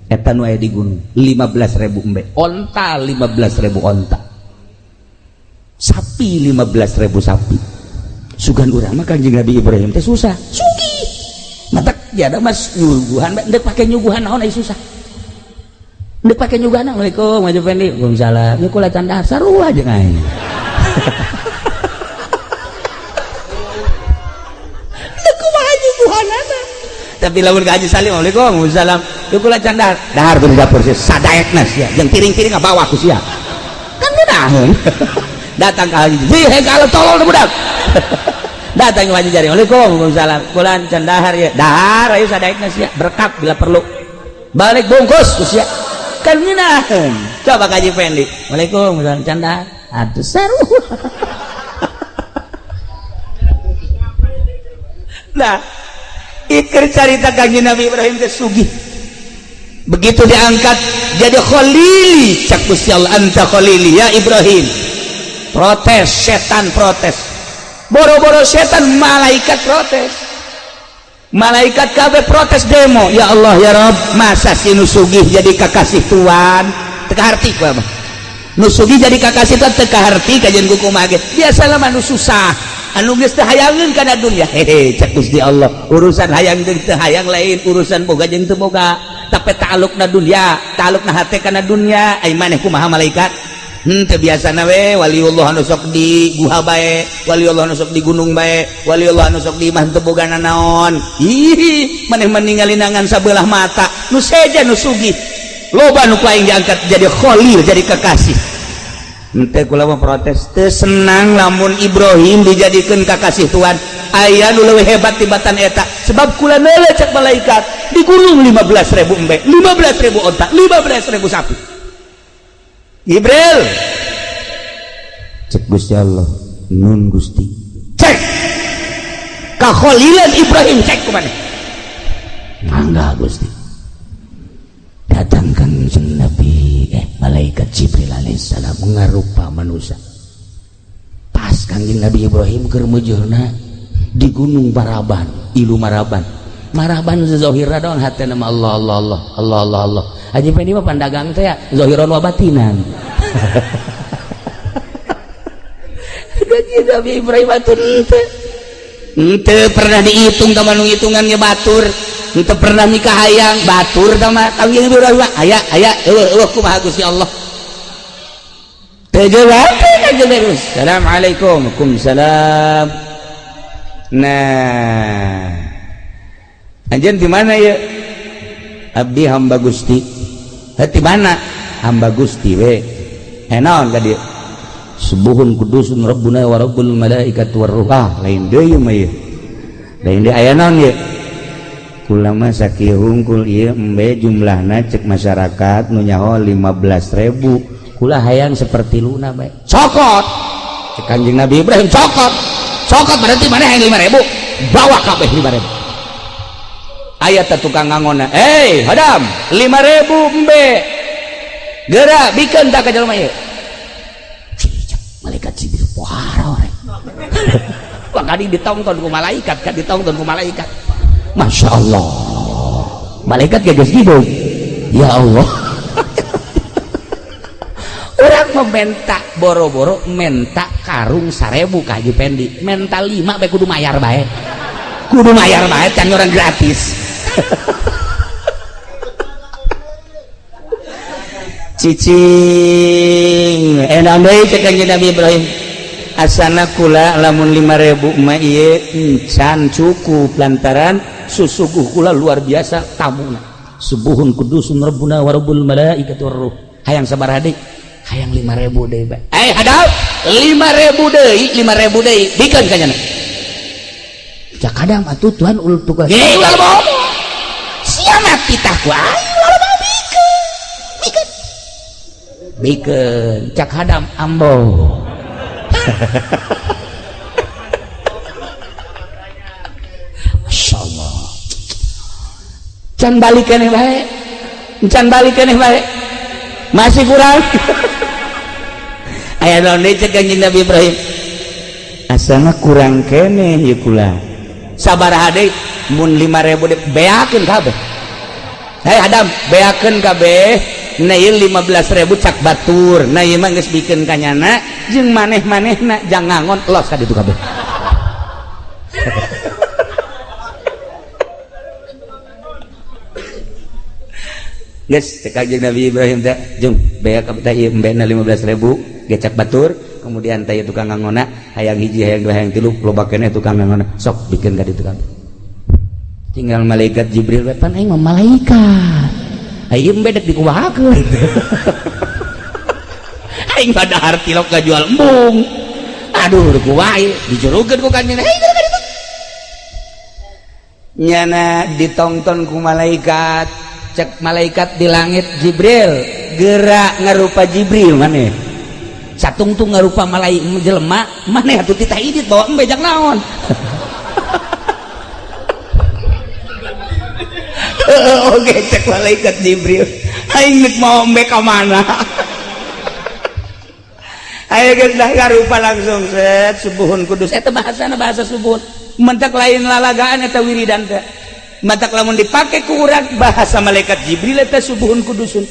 Eta nu aya di gunung 15.000 embe. Onta 15.000 onta. Sapi 15.000 sapi. Sugan urang mah Kanjeng Nabi Ibrahim teh susah. Sugih. Mata ya ada mas nyuguhan, ndek pakai nyuguhan naon ai susah. Ndek pakai nyuguhan. Assalamualaikum Haji Pendi. Waalaikumsalam. Nya kula candahar sarua jeung aing. Ndek kumaha nyuguhanana. Tapi lamun ka Haji Salim, Waalaikumsalam. Waalaikumsalam. Nya kula candahar. Dahar di dapur sia sadaekna sia, jeung piring-piring ngabawa ku sia. Kan ngeunaheun. Datang ka Haji. Hei kalau tolol budak. Datang wajib jari. Waalaikumsalam. Kulan can dahar ya. Dahar ayo sadaekna sia berkat bila perlu. Balik bungkus ku sia. Kan ngeunaheun. Coba ka Haji Pendi. Waalaikumsalam can dahar. Atuh saru. Nah, ikir carita Kanjeng Nabi Ibrahim teh sugih. Begitu diangkat jadi khalili cak Gusti Allah, anta khalili ya Ibrahim. Protes, setan protes. Boro-boro setan malaikat protes. Malaikat kabeh protes demo. Ya Allah ya Rabb, masa si nusugih jadi kakasih Tuhan teka harti ku mah. Nusugih jadi kakasih Tuhan teka harti kajian kumaha ge. Biasalah mah nu susah. Anu geus teu hayangeun kana dunya. Hehe, cek Gusti Allah. Urusan hayang jeung teu hayang lain, urusan boga jeung teu boga. Tapi ta'alluqna dunya, ta'alluqna hate kana dunya, ai maneh kumaha malaikat? Teu biasana we waliullah anu sok di guha bae, waliullah anu sok di gunung bae, waliullah anu sok di imah teu boga naon. Ih, maneh meningali nangan sabelah mata. Nu seja nu sugih. Loba nu ku aing diangkat jadi khalil, jadi kekasih. Henteu kula mah protes, teu senang lamun Ibrahim dijadikeun kakasih Tuhan. Aya nu leuwih hebat tibatan eta. Sebab kula neuleuh cek malaikat di gunung 15.000 embe, 15.000 onta, 15.000 sapi. Jibril cek Gusti Allah, nun Gusti cek kakholilan Ibrahim cek kemana mangga Gusti. Datangkan Nabi malaikat Jibril alaihissalam ngarupa manusia pas Kangjeng Nabi Ibrahim keur mujurna di gunung Maraban, ilu Maraban zahira daun hatena Allah Allah Allah Allah Allah Allah. Haji Pendi mah pandagang teh zahiron wa batinan. Gaji Nabi Ibrahim atur ente pernah dihitung sama nu hitungannya batur, ente pernah nikah hayang batur sama Kangjeng Ibrahim aya kumaha Gusti Allah. Teu jawab Kangjeng Nabi. Assalamualaikum. Waalaikumsalam. Nah, anjeun di mana ya? Abdi hamba Gusti. Hati mana? Hamba Gusti we. Naon ka dieu? Subuhun kudusun rabbuna wa rabbul malaikati war ruh. Lain deui mah ieu. Lain deui aya naon ieu? Kula mah sakieu hungkul ieu embe jumlahna cek masyarakat nu nyaho 15.000. Kula hayang seperti luna bae. Cokot. Cek Kanjeng Nabi Ibrahim cokot. Cokot berarti mana yang 5.000 bawa kabeh 5.000 ayat tukang ngangona hadam 5.000 embe gerak bikin tak ke jelema ieu malaikat Jibril pohara we wakadi ditongton ku malaikat kan ditongton ku malaikat Masya Allah malaikat geus gitu ya Allah orang mementa boro-boro menta karung 1.000 ka Haji Pendi menta 5 bae kudu mayar bae can orang gratis cicing enak deui cek Kanjeng Nabi Ibrahim asana kula lamun 5.000 mah ieu encan cukup lantaran susuguh kula luar biasa tamuna subuhun kudusun rabbuna wa rabbul malaikati war ruh hayang sabaraha deui hayang 5.000 deui bae hadap 5.000 deui bikeun kanyana cak kadang atuh Tuhan ul tugas ulah bohong sia mah titah ku aing bikeun cak hadam ambo Masya Allah can balik keneh bae masih kurang aya naon deui cek Kanjeng Nabi Ibrahim asana kurang keneh ieu kula sabaraha deui mun 5.000 deui beakeun kabeh hadam beakeun kabeh na ieu 15.000 cak batur na ieu mah geus bikeun kanyana jeung maneh-manehna jang ngangon los ka ditu kabeh geus cek Kanjeng Nabi Ibrahim teh jeung bea ka teh ieu embena 15.000 gecak batur kemudian teh tukang ngangona hayang hiji hayang dua hayang tilu loba keneh tukang ngangona sok bikin ka ditu kabeh tinggal malaikat Jibril we pan aing mah malaikat ieu bedek dikuwahakeun aing pada harti lok jual embung aduh kuwae dijurukeun ku Kanjeng nyana ditongton ku malaikat cek malaikat di langit Jibril gerak ngarupa Jibril maneh satungtung ngarupa malaikat jelema maneh atuh titah idit bawa embejak naon oke cek malaikat Jibril aing geus mau embe ka mana aya geus dah ngarupa langsung set subuhun kudus eta bahasana bahasa subuhun mentak lain lalagaan eta wiridan teh matak lamun dipake ku urang bahasa malaikat Jibril eta subuhun kudusun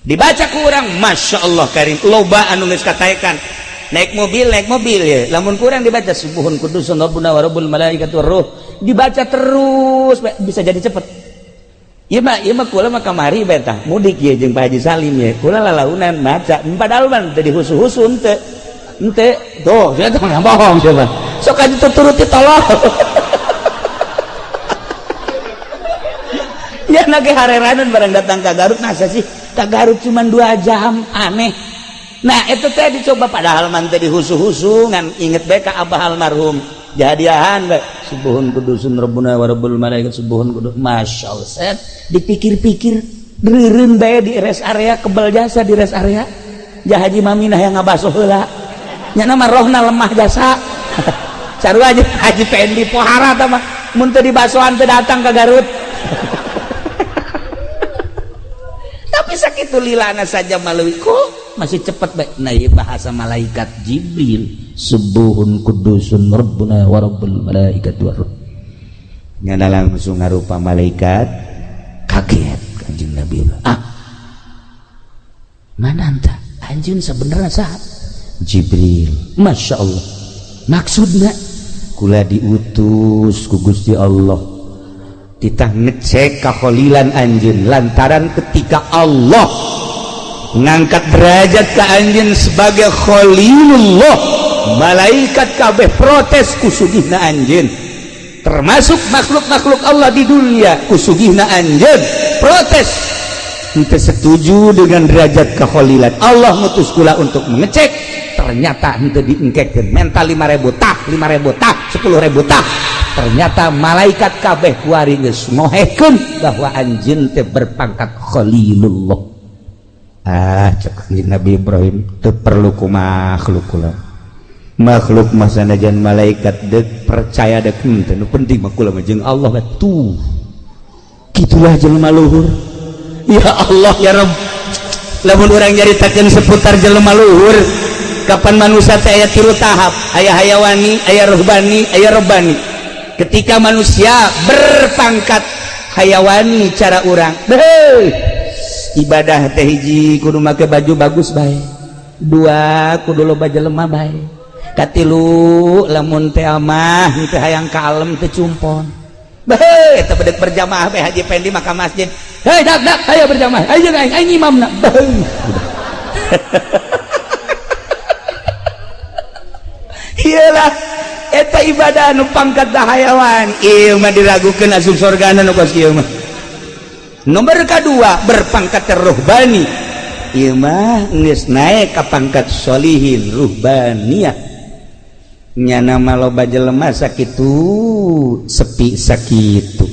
dibaca ku urang Masya Allah karim loba anu geus kataekan naik mobil ya lamun kurang dibaca subuhun kudusun rabbuna wa rabbul malaikati war ruh dibaca terus bisa jadi cepet ieu mah kula mah kamari beta mudik ye jeung Pak Haji Salim ye kula lalaunan maca padahal mah teu dihusu-husu henteu tuh saya teh bohong coba sok atuh turuti tolong ya nage hareranan barang datang ke Garut nasa sih ke Garut cuma 2 jam aneh nah itu teh dicoba padahal man teh dihusu-husu ngan inget bae ka abah almarhum jadiahan bae subuhun kudusun rabbuna wa rabbul malaikati subuhun kudus Masya Allah set dipikir-pikir reureun bae di rest area kebal jasa di rest area jah Haji Maminah yang ngabasoh heula nya mah rohna lemah jasa sarua aja Haji Pendi pohara tah mah mun teu dibasohan teu datang ke Garut tapi sakitu lilana saja malawi kok masih cepat baik nah bahasa malaikat Jibril subuhun kudusun rabbuna wa rabbul malaikati war ruh nyana langsung ngarupa malaikat kaget Kanjeng Nabi mana anta anjeun sebenarnya saha Jibril Masya Allah maksudna kula diutus ku Gusti Allah titah ngecek kakholilan anjeun lantaran ketika Allah ngangkat derajat ke anjeun sebagai khalilullah malaikat kabeh protes kusugihna anjeun, termasuk makhluk-makhluk Allah di dunia kusugihna anjeun protes henteu setuju dengan derajat kekhalilan. Allah ngutus kula untuk mengecek, ternyata henteu diengkekeun mental 5.000 tah 5.000 tah 10.000 tah, ternyata malaikat kabeh kuari geus ngohekeun bahwa anjeun teh berpangkat khalilullah. Cek Nabi Ibrahim teu perlu ku makhluk kula, makhluk mah sanajan malaikat dek percaya dek henteu, nu penting mah kula mah jeung Allah batu. Kitulah jelema luhur. Ya Allah ya Rabb, lamun urang nyaritakeun seputar jelema luhur, kapan manusia teh aya 3 tahap, aya hayawani, aya ruhbani, aya rabbani. Ketika manusia berpangkat hayawani cara urang, ibadah teh hiji kudu make baju bagus bae, 2 kudu loba jelema bae, katilu lamun teh amah teu hayang kalem teu cumpon bae, teu bedek berjamaah bae haji pendi maka masjid, hei dak aya berjamaah ayo aing imamna bae. Iyalah eta ibadah anu pangkat hayawan, ieu mah diragukeun asup surgana nu kos kieu mah. Nomor kedua berpangkat ruhbani, ieu mah geus naik ka pangkat sholihin ruhbaniyah, nyana mah loba jelema sakitu sepi sakitu,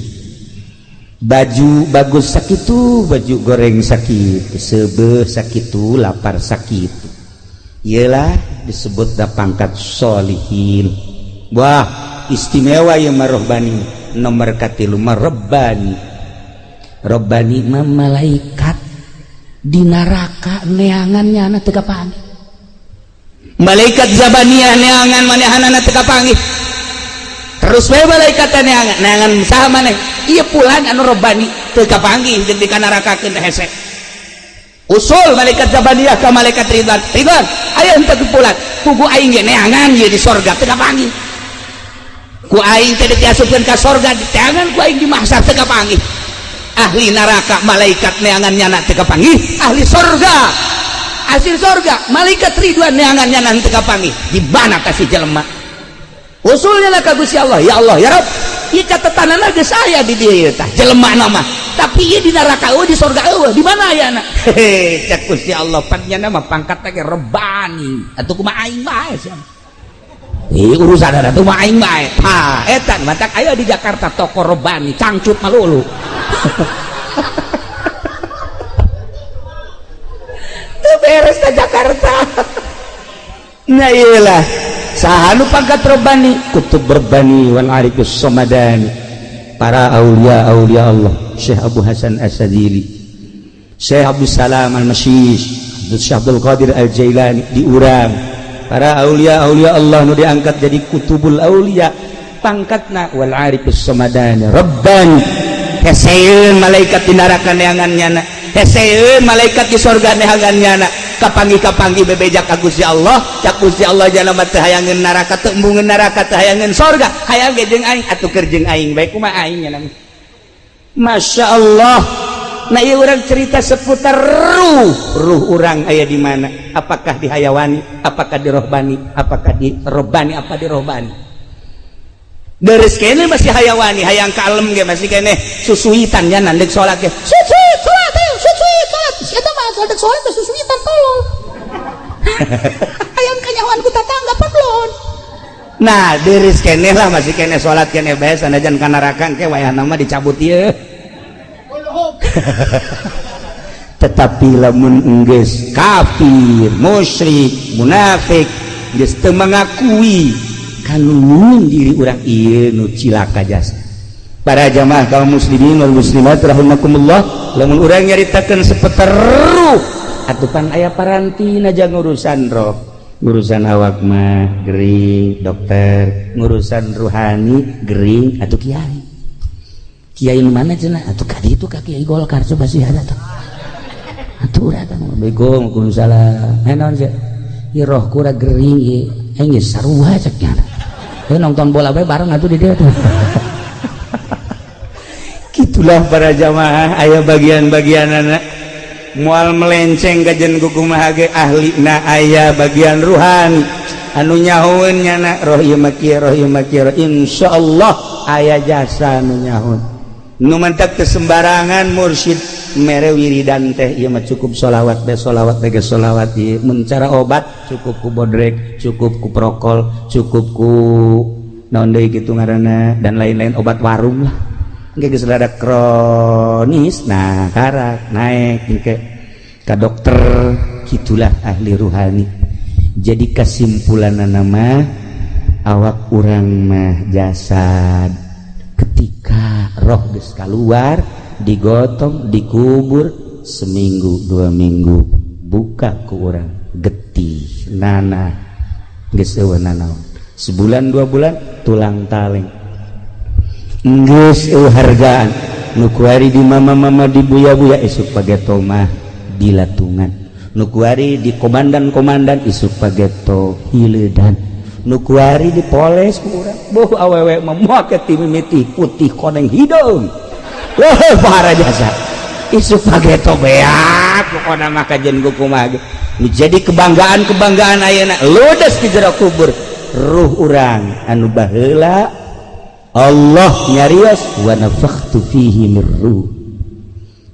baju bagus sakitu, baju goreng sakitu, seubeuh sakitu, lapar sakitu. Iyalah disebut da pangkat sholihin. Wah istimewa ieu mah ruhbani. Nomor katilu mah rabbani. Rabbani mah malaikat di neraka neangannya teu kapanggih, malaikat zabaniyah neangan manehanana teu kapanggih, terus we malaikat neangan saha maneh ieu pulan anu rabbani teu kapanggih jeung di nerakakeun teh hese. Usul malaikat zabaniyah ka malaikat ridwan aya henteu pulan kugu aing ge neangan ieu di sorga teu kapanggih, ku aing teh diasupkeun ka sorga di tangan ku aing di mahsyar teu kapanggih. Ahli neraka malaikat neangan nyana teu kapanggih, ahli sorga asli sorga malaikat ridwan neangan nyana teu kapanggih. Di mana kasih jelema usulnya lah ka Gusti Allah, ya Allah ya Rabb ieu catatanana geus aya di dieu tah jelema mah, tapi ieu di neraka eueuh di sorga eueuh di mana ayana? Cek Gusti Allah panjenengan mah pangkat teh Rabbani atuh kumaha aing bae sia. Urusan ada tuh mah aing bae. Eta matak aya di Jakarta toko Rabbani cangcut malulu. Teu beres ka Jakarta. Nah iyalah saha nu pangkat Rabbani, kutub Rabbani wal arifus samadani, para aulia Allah, Syekh Abu Hasan As-Sadili, Syekh Abdul Salam Al-Masyish, Syekh Abdul Qadir Al-Jailani diurang, para aulia Allah nu diangkat jadi kutubul aulia, pangkatna wal arifus samadani Rabbani. Heseun malaikat di neraka neangannyana, heseun malaikat di sorga neangannyana, kapanggih bebejak ka Gusti Allah, cak Gusti Allah jalema teu hayangeun neraka, teu embungeun neraka, teu hayangeun sorga, hayang ge jeung aing atuh keur jeung aing bae kumaha aing nya. Masya Allah. Nah ieu urang cerita seputar ruh urang aya di mana, apakah di hayawani, apakah di rohbani, apakah di robbani, apa di rohbani. Deres kene masih hayawani, hayang kalem ge masih kene susuitan nya nandek salat ge. Susuit salat. Eta mah nandek salat susuitan tolol. Hayang kanyawan ku tatangga pablon. Nah, deres kene lah masih kene salat kene bae sanajan ka neraka ke wayahna mah dicabut ieu. Tetapi lamun enggeus kafir, musyrik, munafik, geus teu mangakui kanuhun diri urang ieu nu cilaka jasa. Para jamaah kaum muslimin wal muslimat rahimakumullah, lamun urang nyaritakeun seputar ruh atuh pan aya parantina jang urusan roh, urusan awak mah gering dokter, urusan ruhani gering atuh kiai mana cenah atuh ka ditu ka kiai Golkar coba sih ada tuh atuh urang bego kudu salah naon sih ieu roh ku ura gering ieu aing geus sarua cek nya nonton bola bae bareng atuh di dieu tuh. Gitulah para jamaah aya bagian-bagianana moal melenceng ka jeung kumaha ge ahlina aya bagian ruhani anu nyahunnya na roh ieu mah kieu roh ieu mah kieu insyaallah aya jasa anu nyahun nu mantak teu sembarangan mursyid mere wiridan teh ieu mah cukup sholawat ge sholawat ieu mun cara obat cukup ku bodrek cukup ku prokol cukup ku naon deui kitu ngaranna dan lain-lain obat warung lah engke geus rada kronis nah karak naik engke ka dokter gitulah ahli ruhani. Jadi kesimpulanna nama awak urang mah jasad ketika roh geus kaluar digotong dikubur seminggu 2 minggu buka ku urang getih nana geus eueuh nanaon sebulan 2 bulan tulang taleng geus eueuh hargaan nu kuari di mama-mama di buya-buya esuk pageto mah dilatungan nukuari di komandan isuk pageto hiledan nukuari di poles kurang boh awewe memuak ke mimiti putih koneng hidung wah para jasa isuk pageto beak pokona mah kajen kumaha jadi kebanggaan ayeuna ludes di jero kubur ruh urang anu baheula Allah nyarios wa nafakhtu fihi mir ruh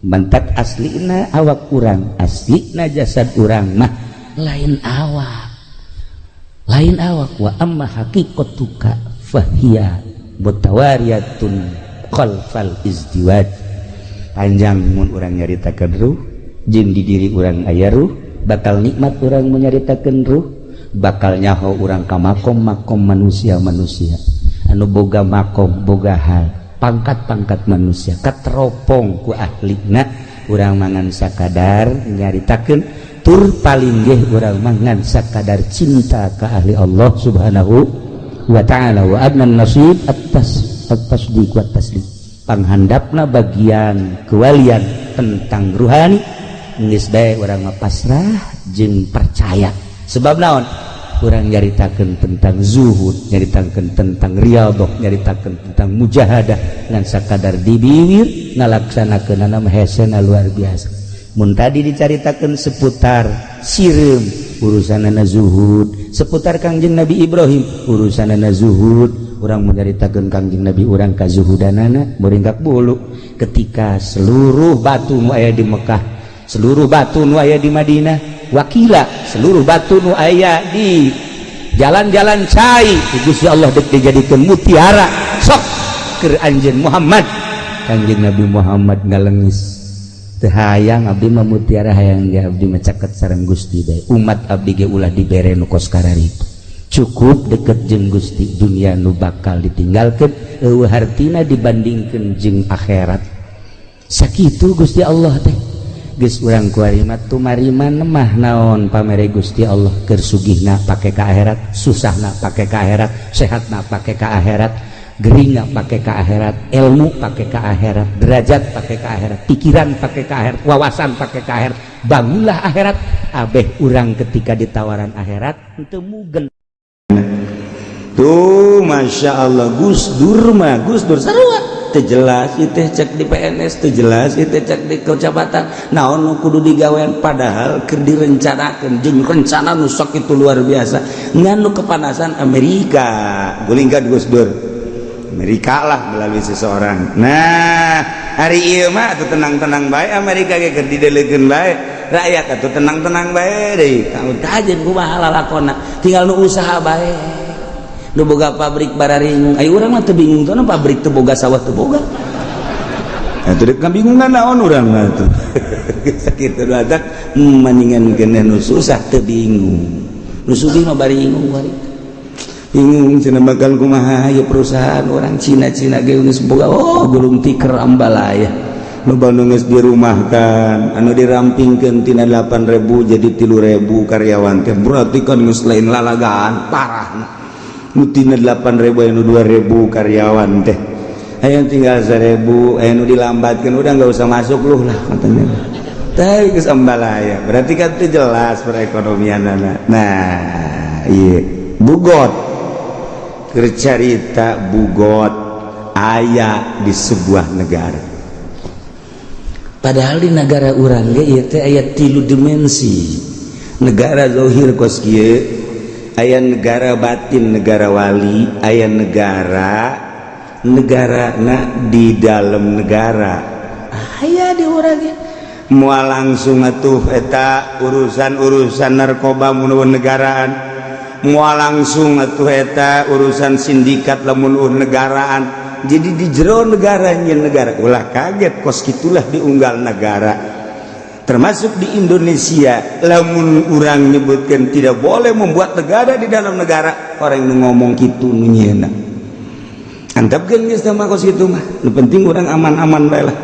mantak aslina awak urang aslina jasad urang mah lain awak wa amma haqiqatuka fahiya mutawariyatun khalfal izdiwaj panjang mun urang nyaritakeun ruh jeung di diri urang aya ruh bakal nikmat urang menyaritakeun ruh bakal nyaho urang ka makom manusia anu boga makom boga hal pangkat-pangkat manusia kateropong ku ahlina urang mangan sakadar nyaritakeun tur paling geh urang mangan sakadar cinta ka ahli Allah subhanahu wa ta'ala wa adnan nasib at-tasdiq wa taslim panghandapna bagian kewalian tentang ruhani geus bae urang mah pasrah jeung percaya sebab naon urang nyaritakeun tentang zuhud nyaritakeun tentang riyadhah nyaritakeun tentang mujahadah ngan sakadar di bibir ngalaksanakeunana mah hesena luar biasa mun tadi dicaritakeun seputar sireum urusanana zuhud seputar Kangjeng Nabi Ibrahim urusanana zuhud urang menyaritakeun Kangjeng Nabi urang kazuhudanana muringkak bulu ketika seluruh batu nu aya di Mekah seluruh batu nu aya di Madinah wakila seluruh batu nu aya di jalan-jalan cai Gusti Allah dek dijadikeun mutiara sok keur anjeun Muhammad Kanjeng Nabi Muhammad ngalengis teu hayang abdi mah mutiara hayang ge abdi mah caket sareng Gusti bae umat abdi ge ulah dibere nu kos kararitu cukup deket jeung Gusti dunia nu bakal ditinggalkeun eueuh hartina dibandingkeun jeung akhirat sakitu Gusti Allah teh geus urang kuari mah tumariman mah naon pamere Gusti Allah keur sugihna pake ka akhirat susahna pake ka akhirat sehatna pake ka akhirat geringna pake ka akhirat ilmu pake ka akhirat derajat pake ka akhirat pikiran pake ka akhirat wawasan pake ka akhirat bangunlah akhirat abeh urang ketika ditawaran akhirat henteu mugen tuh Masya Allah Gus Dur sarua teu jelas ieu teh cek di PNS teu jelas ieu teh cek di kecamatan naon nu kudu digawean padahal keur direncanakeun jeung rencana nu sok itu luar biasa nganu kepanasan Amerika guling ka Gus Dur Amerika lah melalui seseorang nah hari ieu mah atuh tenang-tenang bae Amerika ge keur didelegeun bae rakyat atuh tenang-tenang bae deui kajen kumaha lalakonna tinggal nu usaha bae nu boga pabrik bararingung aya urang mah teu bingung teh pabrik teu boga sawah teu boga atuh dek kabingungan naon urang mah tuh sakitu badak mendingan nu susah teu bingung nu sugih mah bari bingung cenah bakal kumaha ieu perusahaan orang Cina ge geus boga gulung tikar ambalaya loba nu geus dirumahkan anu dirampingkeun tina 8.000 jadi 3.000 karyawan teh berarti kan geus lain lalagaan parahna tina 8.000 anu 2.000 karyawan teh aya tinggal 1.000 anu dilambatkeun udah enggak usah masuk lu lah katanya teh geus ambalaya berarti kan teu jelas perekonomianna nah ieu bugot keur carita bugot aya di sebuah negara padahal di negara urang ge ieu teh aya 3 dimensi negara zahir kos kieu aya negara batin negara wali aya negara di dalam negara aya di urang moal langsung atuh eta urusan narkoba mun negaraan moal langsung atuh eta urusan sindikat lamun negaraan jadi di jero negaranya negara ulah kaget kos gitulah diunggal negara termasuk di Indonesia lamun urang nyebutkan tidak boleh membuat negara di dalam negara orang yang ngomong gitu nyeuna antapkeun geus sama kos kitu mah nu penting urang aman-aman bae lah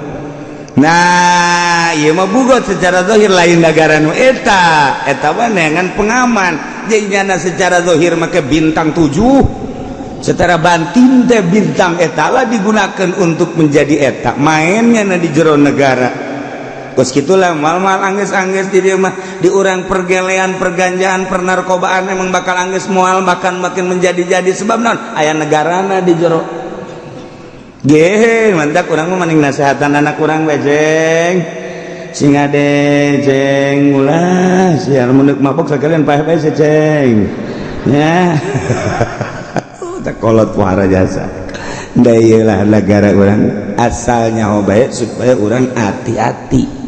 nah ieu mah bugot secara zahir lain negara nu eta mah neangan pengaman jadinya secara zahir make bintang 7 secara batin teh bintang eta lah digunakan untuk menjadi eta mainnya di jero negara kos gitulah mal-mal angges-angges di dia mah di urang pergelean perganjaan pernarkobaan emang bakal angges moal bahkan makin menjadi-jadi sebab naon aya negarana di jero ge mantak urang mah maning nasehatan anak urang we jeng sing ade jeng ulah siar mun mabok sakalian paeh bae ceng nya tak kolot pohara jasa da ieu lah negara urang asalnya bae supaya urang hati-hati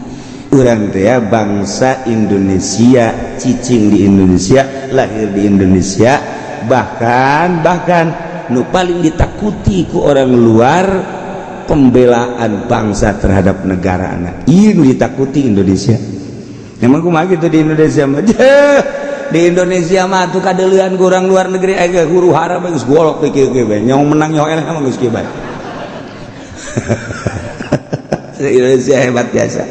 urang teh ya bangsa Indonesia cicing di Indonesia lahir di Indonesia bahkan nu paling ditakuti ku orang luar pembelaan bangsa terhadap negara anak ini ditakuti Indonesia emang kumaha gitu di Indonesia mah di Indonesia mah tuh kadeulean ku urang luar negeri aya huru hara geus golok pikir ge bae nyong menang nyong eleh mah geus kieu bae Indonesia hebat biasa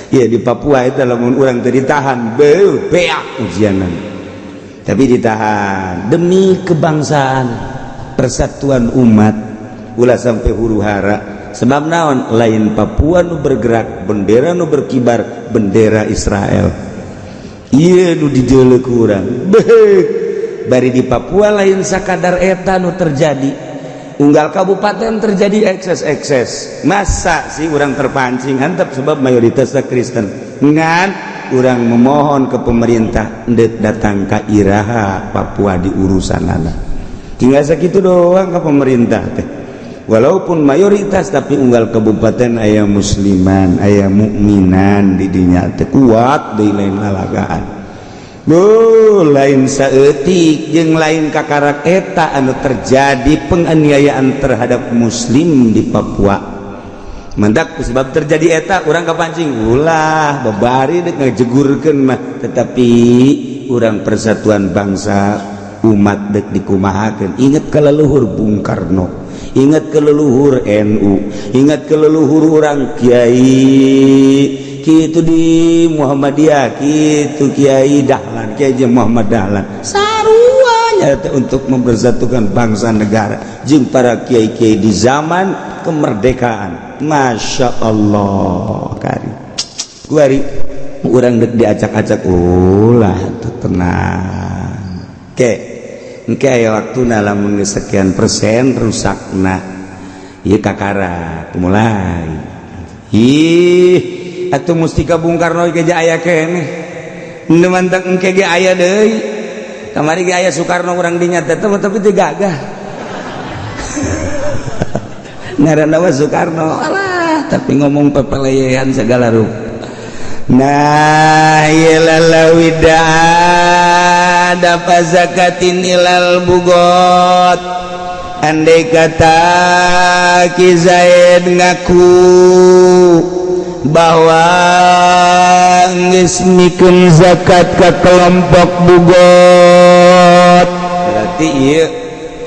ya di Papua itu lamun urang teh ditahan beak ujianan tapi ditahan demi kebangsaan persatuan umat ulah sampai huru hara sebab naon lain Papua nu bergerak bendera nu berkibar bendera Israel ieu nu dijeuleuh ku urang beuk bari di Papua lain sakadar eta nu terjadi unggal kabupaten terjadi ekses masa sih orang terpancing hantap sebab mayoritasnya Kristen ngan orang memohon ke pemerintah ndet datang ke Iraha Papua di urusanana tinggal segitu doang ke pemerintah teh walaupun mayoritas tapi unggal kabupaten aya musliman aya mukminan di dinya teh kuat deui lain lalagaan lain saeutik jeung lain kakarak eta anu terjadi penganiayaan terhadap muslim di Papua mendak sebab terjadi eta urang kapancing ulah babari deuk ngajegurkeun mah tetapi urang persatuan bangsa umat deuk dikumahakeun inget ka leluhur Bung Karno ingat ke leluhur NU ingat ke leluhur urang kiai kitu di Muhammadiyah kitu Kiai Dahlan Kiai Muhammad Dahlan saruanya untuk mempersatukan bangsa negara jeung para kiai-kiai di zaman kemerdekaan Masya Allah kari kuari urang dek diacak-acak ulah tenang engke aya waktuna lamun sekian persen rusakna ieu kakara mulai atuh mustika Bung Karno ge aya keneh nu mantang engke ge aya deui kamari ge aya Soekarno urang dinya teh tapi teu gagah ngaranna mah Soekarno alah tapi ngomong pepeleyehan segala rupa nah yalala widada fazakatin ilal bugot andai kata Ki Zaid ngaku bahwa geus mikeun zakat ke kelompok bugot berarti ieu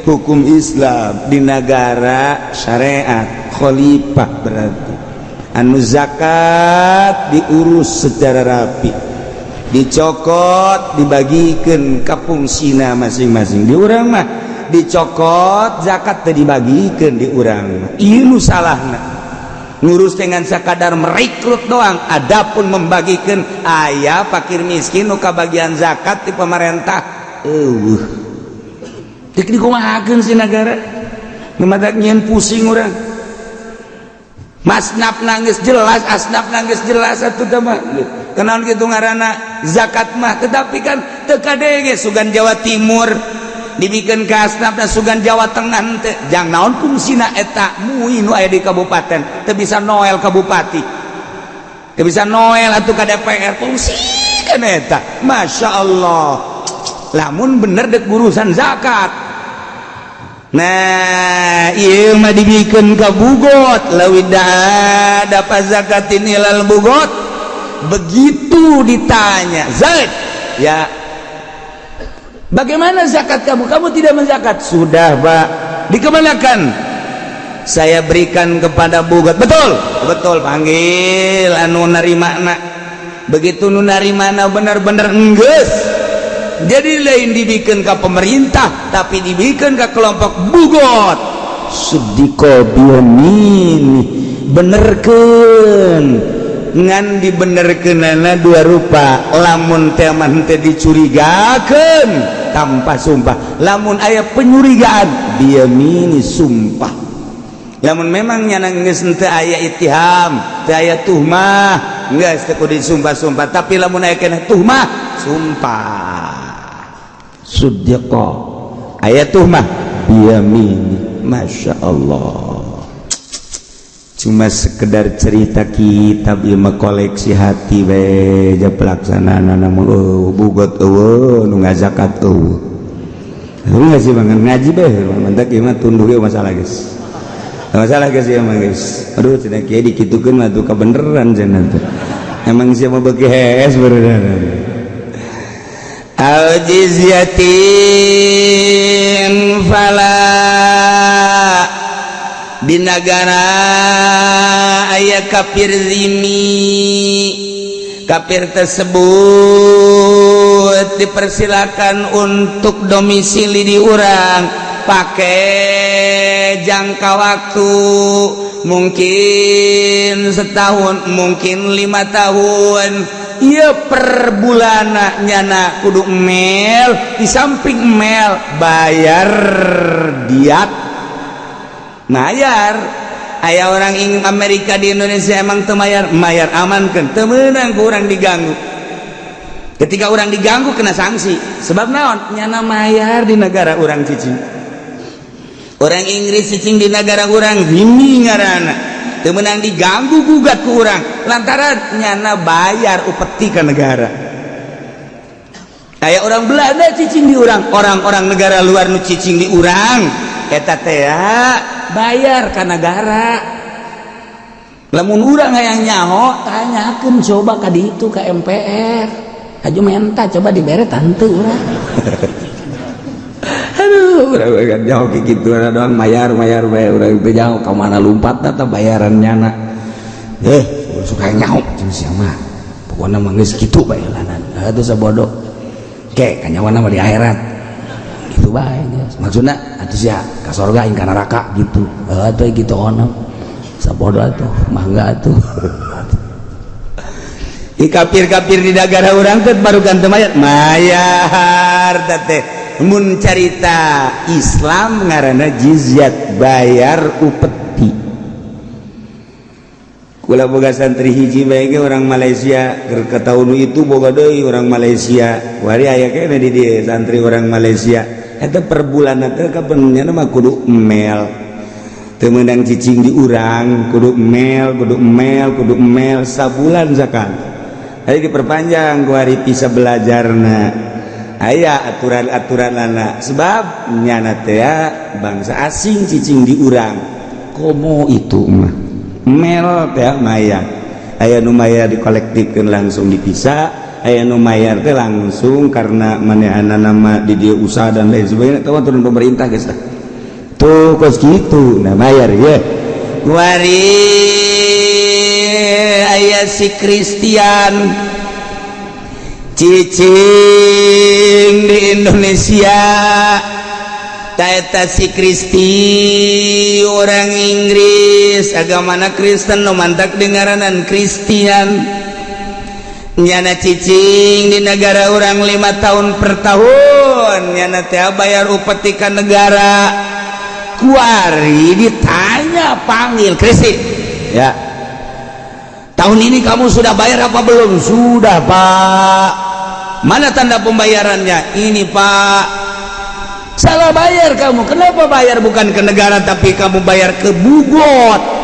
hukum Islam di negara syariat khalifah berarti anu zakat diurus secara rapi dicokot dibagikeun ka fungsina masing-masing di urang mah dicokot zakat teh dibagikeun di urang mah ieu nu salahna ngurus dengan sekadar merekrut doang adapun membagikan aya fakir miskin nu kabagian zakat di pemerintah dik dikumahakeun si negara ngemadak nyeun pusing urang masnap nangis jelas asnap nangis jelas atuh teh mah kenaon kitu ngaranna zakat mah tetapi kan tekadege Sugan Jawa Timur dibikin kasnapna Sugan Jawa Tengah teu jang naon fungsina eta mui nu aya di kabupaten teu bisa noel ka bupati teu bisa noel atuh ka DPR fungsi kan eta Masya Allah lamun bener dek urusan zakat. Nah ieu mah dibikeun ka bugot lawida dapat zakatin ilal bugot. Begitu ditanya Zaid ya bagaimana zakat kamu tidak menzakat sudah Pak dikemanakan saya berikan kepada bugot betul panggil anu narimana begitu nu narimana benar-benar enggeus jadi lain dibikin ke pemerintah tapi dibikin ke kelompok bugot sediko biomini benerkeun ngan dibenerkeunana dua rupa lamun teman teh dicurigakeun tanpa sumpah lamun aya penyurigaan biomini sumpah lamun memang nyana geus teu aya ittiham teu aya tuhmah geus teu kudu disumpah-sumpah tapi lamun aya keneh tuhmah sumpah Suddiqa ayat tuhmah biyamini. Masya Allah, cuma sekedar cerita kitab ilmu koleksi hati beja pelaksanaan namun bugot nu ngazakat lu nggak sih banget ngaji be mantak ieu mah tunduh ge masalah guys ya mah guys aduh cenah kieu dikitukeun mah tuh kabeneran cenah tuh emang siapa beki hees beneran al-jizyatin fala di negara aya kafir zimmi kafir tersebut dipersilakan untuk domisili di urang pakai jangka waktu mungkin setahun mungkin 5 tahun iya per bulana nyana kudu mel di samping mel bayar diat mayar aya orang ingin Amerika di Indonesia emang teu mayar amankeun teu meunang ku urang diganggu ketika orang diganggu kena sanksi sebab naon nyana mayar di negara orang cicing orang Inggris cicing di negara orang zimmi ngaranna teu meunang diganggu gugat ku urang lantaran nyana bayar upeti ke negara aya orang Belanda cicing di urang orang-orang negara luar nu cicing di urang eta teh bayar ke negara lamun urang hayang nyaho tanyakeun coba ka ditu ka MPR aju menta coba dibere tante urang aduh urang kan nyaho kitu doang mayar bae urang teh nyaho ka mana lompatna teh bayaran nyana suka nyaho jeung sia mah pokona mah geus kitu bae lanan atuh sabodo ke kanyawana mah di akhirat gitu bae maksudna atuh sia ka surga ing ka neraka gitu atuh gitu ono sabodo atuh mangga atuh kafir-kafir di negara urang teh barukan teu mayar teh mun carita Islam ngaranna jizyat bayar upeti kula boga santri hiji bae ge orang Malaysia keur kataun itu boga deui orang Malaysia wari aya kene di dieu santri orang Malaysia eta per bulan teh kabenerna mah kudu mel teu meunang cicing di urang kudu mel sabulan zakat hari diperpanjang ku hari bisa belajarna aya aturan-aturanana sebab nyana teh bangsa asing cicing di urang komo itu mah mel teh mayar aya nu mayar dikolektifkeun langsung dipisah aya nu mayar teh langsung karena manehana nama di dieu usaha dan lain sebagainya teh turun pemerintah geus tuh kos kitu nah mayar ya wari aya si Kristian cicing di Indonesia taeta si Kristi orang Inggris agamana Kristen no mantak dengaranan Kristian nyana cicing di negara orang 5 tahun per tahun nyana teh bayar upeti ka negara kuari ditanya panggil Kristi ya tahun ini kamu sudah bayar apa belum sudah Pak Mana tanda pembayarannya? Ini Pak, salah bayar kamu. Kenapa bayar bukan ke negara tapi kamu bayar ke Bugot?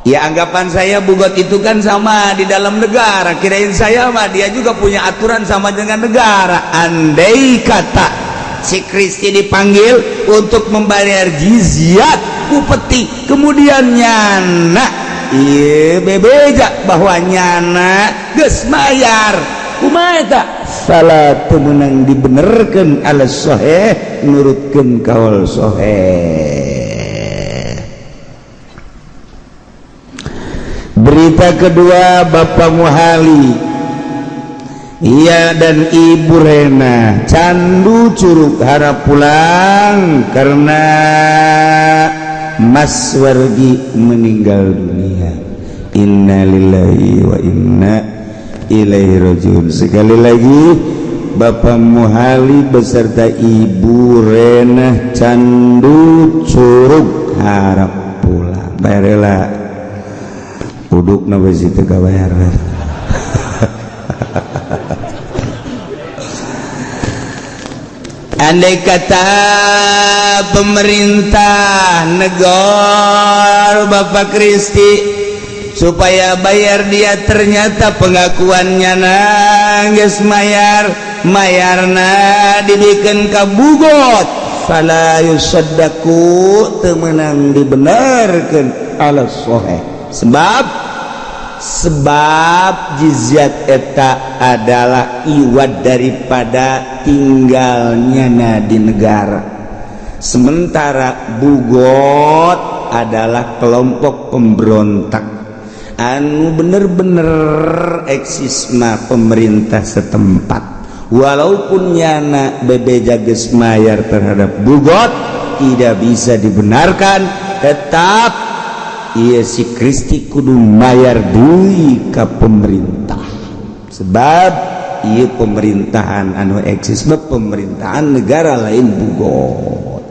Ya anggapan saya Bugot itu kan sama di dalam negara. Kirain saya mah dia juga punya aturan sama dengan negara. Andai kata si Kristi dipanggil untuk membayar jizyat upeti, kemudian nyana iya bebeja bahwa nyana geus mayar, kumaha eta? Salah temenang dibenerkeun ala sahih, nurutkeun kaul sahih. Berita kedua, Bapak Muhali ia dan Ibu Rena candu Curug harap pulang karena Mas Wargi meninggal dunia. Innalillahi wa inna ilaihi rajiun. Sekali lagi Bapak Muhali beserta Ibu Rena candu Curug harap pulang. Bayarlah uduk na besi teu kabayar. Andai kata pemerintah negara Bapak Kristi supaya bayar dia, ternyata pengakuannya nangis mayarna dibikin kabugot, fala yusaddaku temenang dibenarkan ala sahih. Sebab jizyat eta adalah iwad daripada tinggalnya di negara, sementara Bugot adalah kelompok pemberontak anu bener-bener eksisma pemerintah setempat. Walaupun nyana bebeja geus mayar terhadap Bugot tidak bisa dibenarkan, tetap iya si Kristi kudu mayar deui ka pemerintah. Sebab iya pemerintahan anu eksis pemerintahan negara lain Bugot.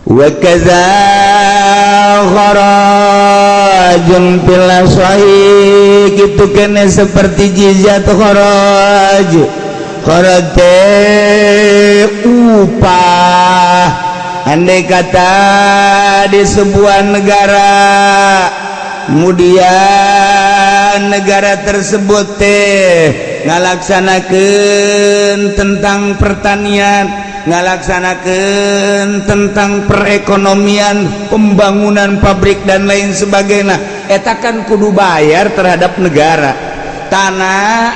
Wa kaza kharajun fil sahih, kitu kene seperti jizyat kharaj upah. Andai kata di sebuah negara kemudian negara tersebut ngalaksanakeun tentang pertanian, ngalaksanakeun tentang perekonomian, pembangunan pabrik dan lain sebagainya, eta kan kudu bayar terhadap negara. Tanah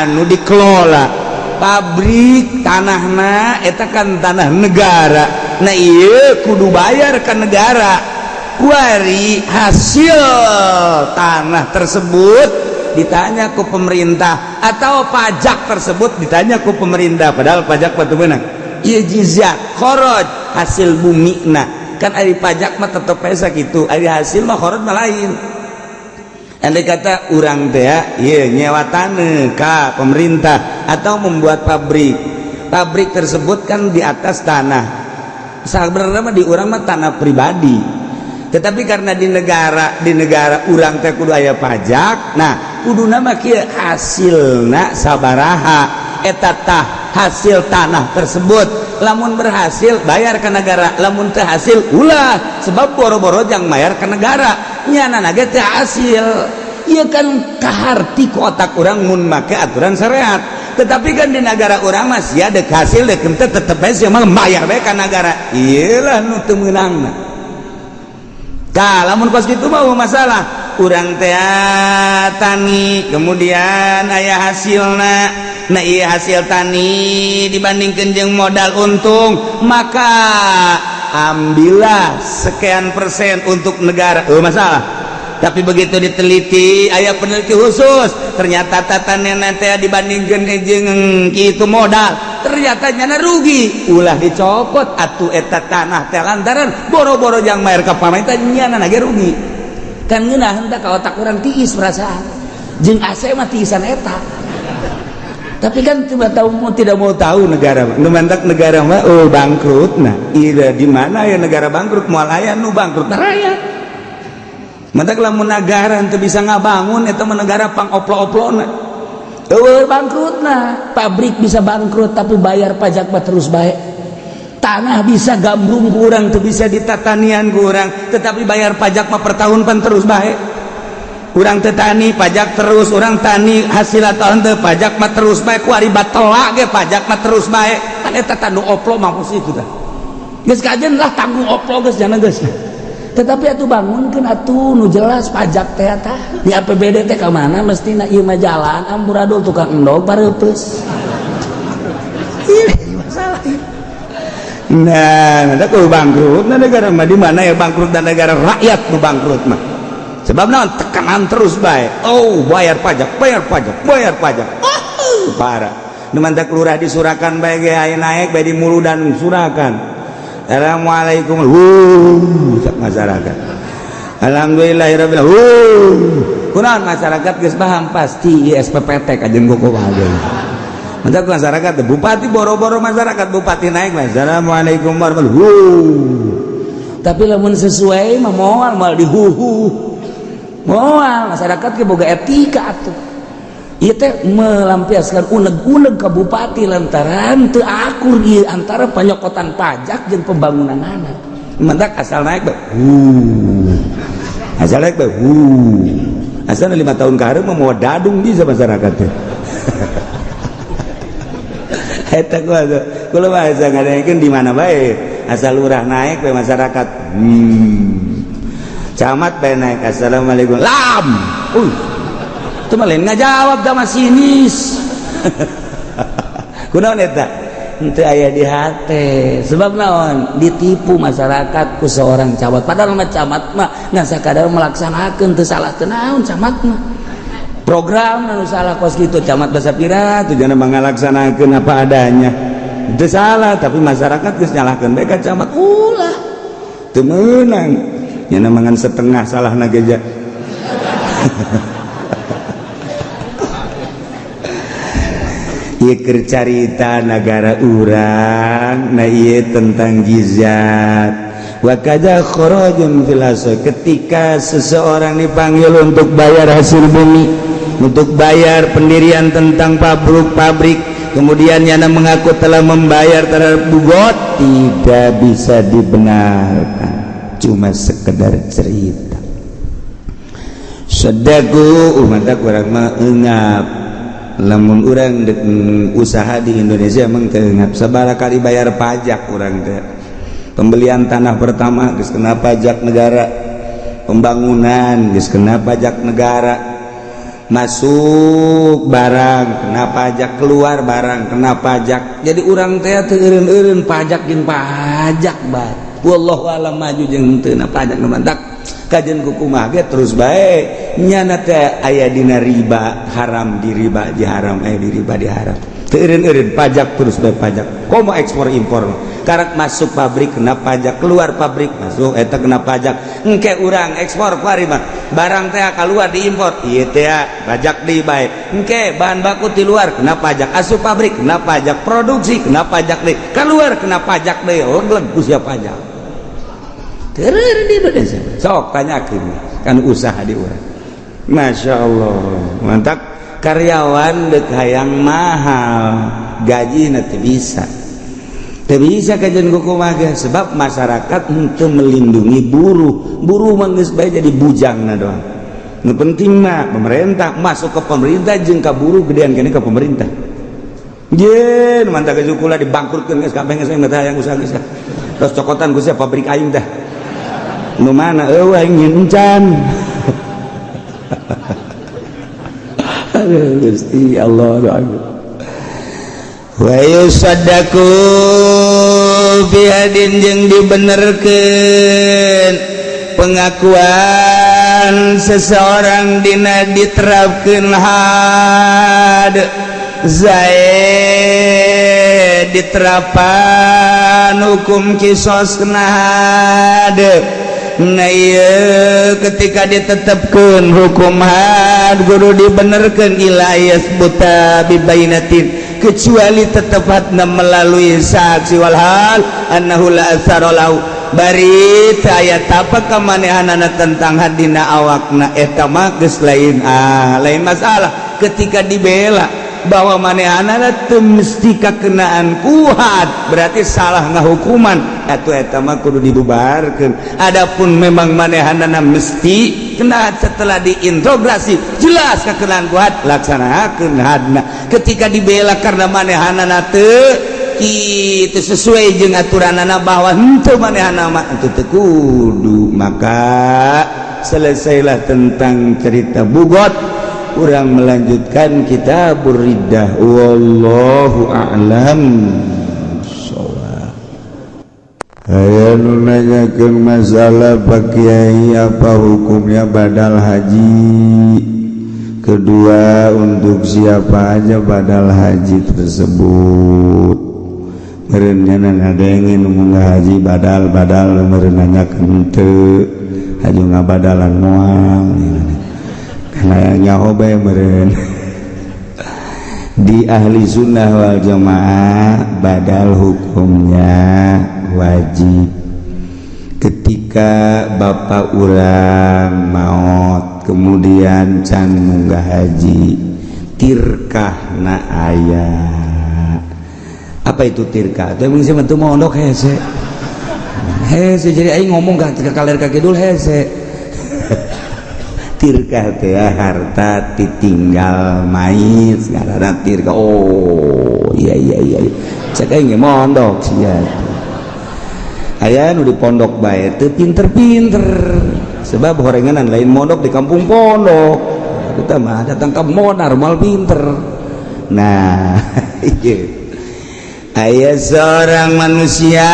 anu dikelola pabrik tanahna eta kan tanah negara. Nah iya kudu bayar ke negara. Kuari hasil tanah tersebut ditanya ke pemerintah, atau pajak tersebut ditanya ke pemerintah, padahal pajak batu benang iya jizyat kharaj hasil bumi. Nah kan ari pajak mah tetep pesa gitu, ari hasil mah kharaj mah lain. Andai kata urang teh iya nyewa tanah ka pemerintah atau membuat pabrik tersebut kan di atas tanah, sebenarnya mah di urang mah tanah pribadi, tetapi karena di negara urang teh kudu aya pajak. Nah kuduna mah kieu hasilna sabaraha eta tah hasil tanah tersebut, lamun berhasil bayar ke negara, lamun teu hasil ulah, sebab boro-boro jang bayar ke negara nyana ge teu hasil. Ieu kan kaharti ku otak urang mun make aturan syariat. Tetapi kan di negara orang masih ada hasil deh, kita tetap aja malah bayar bae ka negara. Iyalah nu teu meunangna. Lamun pas kitu mah masalah. Urang teh tani, kemudian aya hasilna. Nah iya hasil tani dibandingkeun jeung modal untung, maka ambillah sekian persen untuk negara. Masalah. Tapi begitu diteliti, aya peneliti khusus, ternyata tatanena teh dibandingkeun jeung kitu modal, ternyata nyana rugi. Ulah dicopot atuh eta tanah teh lantaran boro-boro jang mayar ka pamarentah nyana ge rugi. Kan ngeunah henteu ka otak urang tiis perasaan. Jeung AC mah tiisan eta. Tapi kan tidak mau tahu negara. Nu mantak negara mah bangkrut. Nah, ira di mana ya negara bangkrut, moal aya nu bangkrut rakyat. Mantak lamun negara teu bisa ngabangun eta mah negara pangoplo-oplona. bangkrut. Nah pabrik bisa bangkrut tapi bayar pajak mah terus baik. Tanah bisa gambung kurang tuh bisa ditatanian kurang tetapi bayar pajak mah per tahun pan terus baik. Urang tetani pajak terus, orang tani hasil tahun teh pajak mah terus baik. Kuari batela ge pajak mah terus baik. Kan eta tanu oplo mampus itu tah. Geus kajen lah tanggung oplo geus jangan geus. Tetapi atuh bangunkeun atuh nu jelas pajak teh tah. Di APBD teh ka mana mestina ieu mah jalan amburadul tukang endog pareupeus. Ini masalah. Nah, ada ku bangkrut, nah negara mah di mana ya bangkrut dan negara rakyat nu bangkrut mah. Sebab naon tekanan terus baik. Oh, bayar pajak. Parah. Nu mantak lurah di Surakan bae ge aya naik bae di Muludan Surakan. Assalamualaikum. Masyarakat. Alhamdulillahirabbil alamin. Kunaon masyarakat geus paham pasti SPPT kajen goko bae. Mantak masyarakat bupati boro-boro masyarakat bupati naik bae. Assalamualaikum warahmatullahi wabarakatuh. Tapi lamun sesuai mah moal mal dihuhu. Moal masyarakat ke boga etika atuh. Ieu teh melampiaskan uneg-uneg ka bupati lantaran teu akur ieu antara panyokotan pajak jeung pembangunanana. Mentak asal naik bae. Asal naik bae. Asal 5 tahun ka hareup mah dadung bisa masyarakat teh. Eta kula mah asa ngadengekeun di mana bae. Asal lurah naik bae masyarakat. Camat bae naik assalamualaikum lam itu mah lain ngajawab sama sinis. Kunaon eta henteu aya di hate sebab naon ditipu masyarakat ku seorang camat padahal mah camat mah ngan sakadar melaksanakeun teu salah teu naon camat mah program anu salah kos kitu camat basa pira tujuanna mangalaksanakeun apa adanya teu salah tapi masyarakat geus nyalahkeun bae ka camat ulah teu meunang nya mangan setengah salah nageja. Ieu keur carita negara urang na ieu tentang jizat wa kadza kharajun fil ketika seseorang dipanggil untuk bayar hasil bumi untuk bayar pendirian tentang pabrik kemudian yana mengaku telah membayar terhadap bugot tidak bisa dibenarkan cuma sekedar cerita. Sedaku umat kurang menganggap lamun urang usaha di Indonesia emang teungap sabaraha kali bayar pajak urang teh. Pembelian tanah pertama geus kena pajak negara, pembangunan geus kena pajak negara, masuk barang kena pajak, keluar barang kena pajak. Jadi urang teh teu eureun-eureun pajak jeung pajak bae. Wallahu alam maju jeung teu na pajak nu mantak kajen kumaha ge terus bae nyana teh aya dina riba haram di riba di haram di riba di haram teu eureun-eureun pajak terus bae pajak komo ekspor impor karak masuk pabrik kena pajak keluar pabrik masuk eta kena pajak engke urang ekspor kuari mah barang teh kaluar diimpor ieu teh pajak deui bae engke bahan baku ti luar kena pajak asup pabrik kena pajak produksi kena pajak deui keluar kena pajak deui gleg ku sia pajak terus di Indonesia sok tanyakeun kan usaha di urang Masya Allah mantap karyawan dek hayang mahal gaji nanti bisa kajian kukumaha sebab masyarakat untuk melindungi buruh manggeus bae jadi bujangna doang nu penting mah pemerintah masuk ke pemerintah jeung ka buruh gedean kene ke pemerintah jen mantap geus kula dibangkrutkeun geus kabeh geus hayang usaha geus terus cokotan ku sia pabrik aing teh nu mana eueuh aing nyencan Gusti Allah doaku wa yusaddaqu bihadin jeung dibenerkeun pengakuan seseorang dina diterapkeun had zaid diterapan hukum kisos kena had nah iya ketika ditetapkan hukum had guru dibenerkan ilayas buta bibainatin kecuali tetapatna melalui saksi walhal annahu la asarolau bari ayat apa kemanehanana tentang hadina awakna eta mah geus lain masalah ketika dibela bahwa manehanana teu mesti kakenaan kuhat berarti salah ngahukuman atuh eta mah kudu dibubarkeun. Adapun memang manehanana mesti kena setelah diintegrasi jelas kakenaan kuhat laksanakeun hadna. Ketika dibela karena manehanana teu kitu sesuai jeung aturanana bahwa henteu manehanana mah teu kudu, maka selesailah tentang cerita bugot. Urang melanjutkan kitabur riddah. Wallahu a'lam shawab. Aya nu nanyakeun masalah Pak Kiai apa hukumnya badal haji. Kedua, untuk siapa aja badal haji tersebut. Meureun ada yang ingin munggah haji badal meureun nanyakeun teu haji ngabadalan moal. Nyaho bae meureun. Di ahli sunnah wal jamaah badal hukumnya wajib. Ketika bapak urang maot kemudian can munggah haji, tirkahna aya. Apa itu tirkah? Teu mung sia teu mondok hese. Hese jadi aing ngomong ka kaler ka kidul hese. Tirkah teh harta ditinggal mayit ngaranna tirkah. Oh iya cek aing mondok sia aya nu di pondok bae teu pinter-pinter sebab horenganan lain mondok di kampung pondok kita mah datang ka modar mal pinter. Nah ieu aya seorang manusia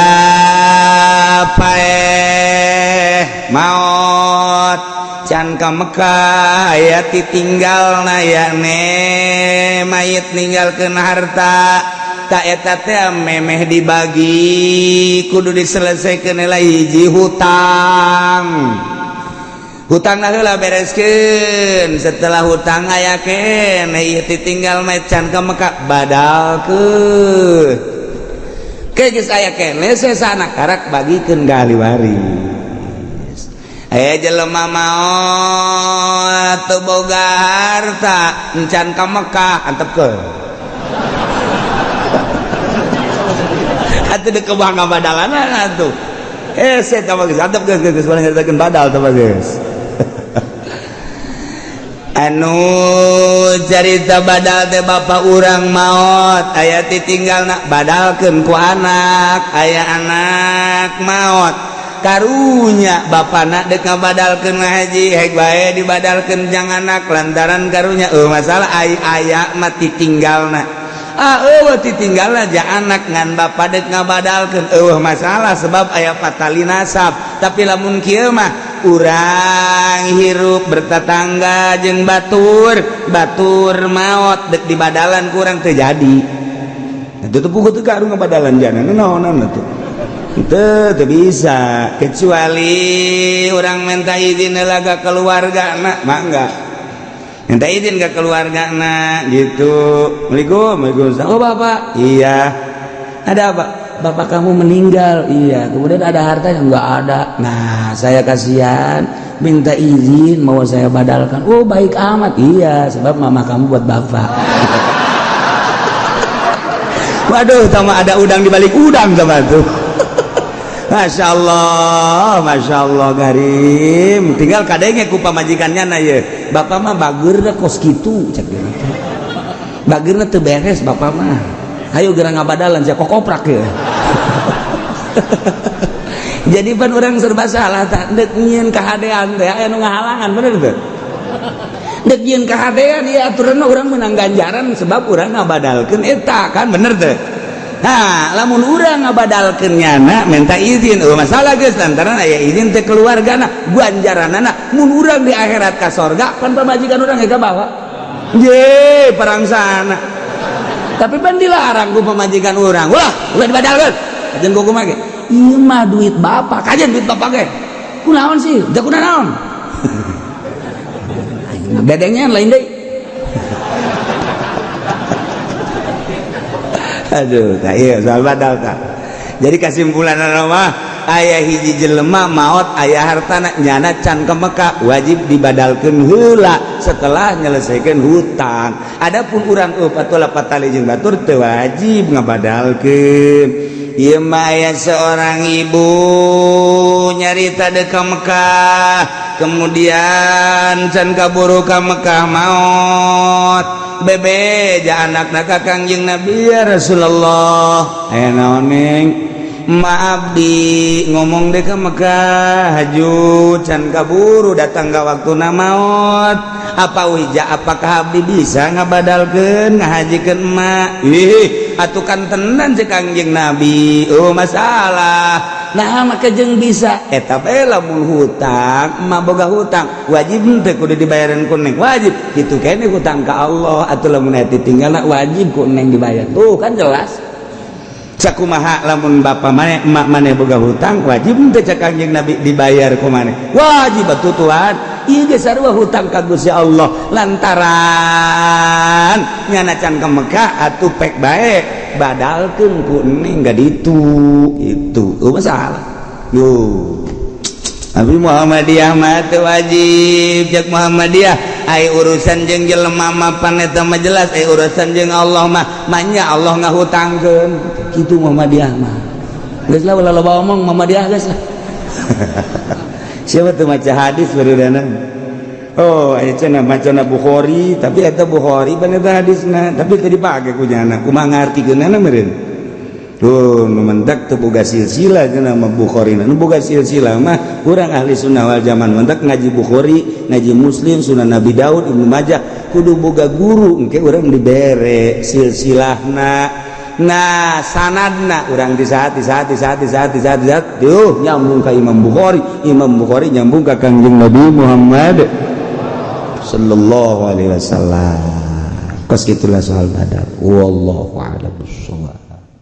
maot can ka Mekah aya ditinggalna ya mayit ninggalkeun harta tak eta teh memeh dibagi kudu diselesaikeun heula hiji hutangna heula bereskeun. Setelah hutang aya keneh ditinggal mayit can ka Mekah badalkeun geus aya keneh sesana karak bagikeun ka ahli waris. Aya jelema maot teu boga harta encan ka Mekah antepkeun. Atuh deuk kebangga badalan atuh. Hese tah geus antepkeun geus balik nyaritakeun badal tah geus. Anu carita badal teh bapak urang maot aya ditinggalna badalkeun ku anak, aya anak maot karunya bapana dek ngabadalkeun haji hek bae dibadalkeun jang anak lantaran karunya masalah aya mati tinggalna ditinggalna jang anak ngan bapa dek ngabadalkeun masalah sebab aya patali nasab. Tapi lamun kieu mah urang hirup bertetangga jeung batur maot dek dibadalan ku urang teu jadi. Itu teh puguh teu karu ngabadalan jana naonan atuh. Itu bisa kecuali orang minta izin laga keluarga nak enggak minta izin ke keluarga nak gitu. Assalamualaikum. Oh bapak, iya ada apa? Bapak kamu meninggal. Iya, kemudian ada hartanya enggak ada. Nah saya kasihan minta izin mau saya badalkan. Oh baik amat. Iya sebab mama kamu buat bapak. Waduh sama ada udang di balik udang sama tuh. Masya Allah garim tinggal kadenge ku pamajikannya na ye bapak mah bageurna kos kitu cek dia bageurna teu beres bapak mah hayu geura ngabadalan sia kokoprak ye. Jadi pan urang serba salah tak deuk nyieun kahadean teh aya nu ngahalangan bener teu deuk nyieun kahadean ieu aturanna urang meunang ganjaran sebab urang ngabadalkeun eta kan bener teu. Nah, lamun urang ngabadalkeun nyana minta izin, masalah geus lantaran aya izin teh keluargana, ganjaranana mun urang di akhirat ka sorga pan pamajikan urang ka bawa. Ye, perang sana. Tapi pan dilarang ku pamajikan urang. Ulah dibadalkeun. Kajen kumaha ge? Ieu mah duit bapak, kajen duit bapak ge. Kunaon sih? Da kunaon? Bedengnya lain deui. Aduh, tak iya soal badal tak. Jadi kesimpulan mah ayah hiji jelema maot ayah hartana nyana can ke Mekah wajib dibadalkeun heula setelah nyelesaikan hutang. Adapun urang patulah patali jeung batur teu wajib ngabadalkeun. Ieu mah aya seorang ibu nyarita deuk ka Mekah kemudian can kaburu ka Mekah maot bebeja anakna ka Kangjeng Nabi ya Rasulullah aya naon ning maaf di ngomong deh ke Mekah haju can kaburu datang ke waktu maut apa wija apakah abdi bisa ngabadalkeun ngahajikeun emak atukan tenan cek Kangjeng Nabi masalah nah maka jeung bisa eta bae lamun hutang emak boga hutang wajib teu kudu dibayareun ku neng wajib kitu kene hutang ka Allah atuh lamun aya ditinggalna wajib ku neng dibayar tuh kan jelas. Sakumaha lamun bapa maneh emak maneh boga hutang wajib teu cek Kangjeng Nabi dibayar ku maneh wajib atuh ieu ge sarua hutang ka Gusti Allah lantaran nyana can ka Mekah atuh pek bae badalkeun ku ning gak ditu itu masalah yo Abi Muhammadiyah mah teu wajib cek Muhammadiyah ai urusan jeung jelema mapan eta mah jelas ai urusan jeung Allah mah nya Allah ngahutangkeun kitu Muhammadiyah mah geus lah ulah loba omong Muhammadiyah geus lah siapa tuh maca hadis barudanan oh aya cenah macana Bukhari tapi eta Bukhari pan eta hadisna tapi teu dipake ku cenah kumaha ngartikeunana meureun tuh nu mentak teu boga silsilah cenah mah Bukhari nu boga silsilah mah urang ahli sunnah wal jamaah mentak ngaji Bukhari ngaji Muslim Sunan Nabi Daud Ibnu Majah kudu boga guru engke urang dibere silsilahna nah sanadna urang disahat tuh nyambung ka Imam Bukhari nyambung ka Kangjeng Nabi Muhammad sallallahu alaihi wasallam. Kos kitulah soal badal wallahu a'lam bissawab.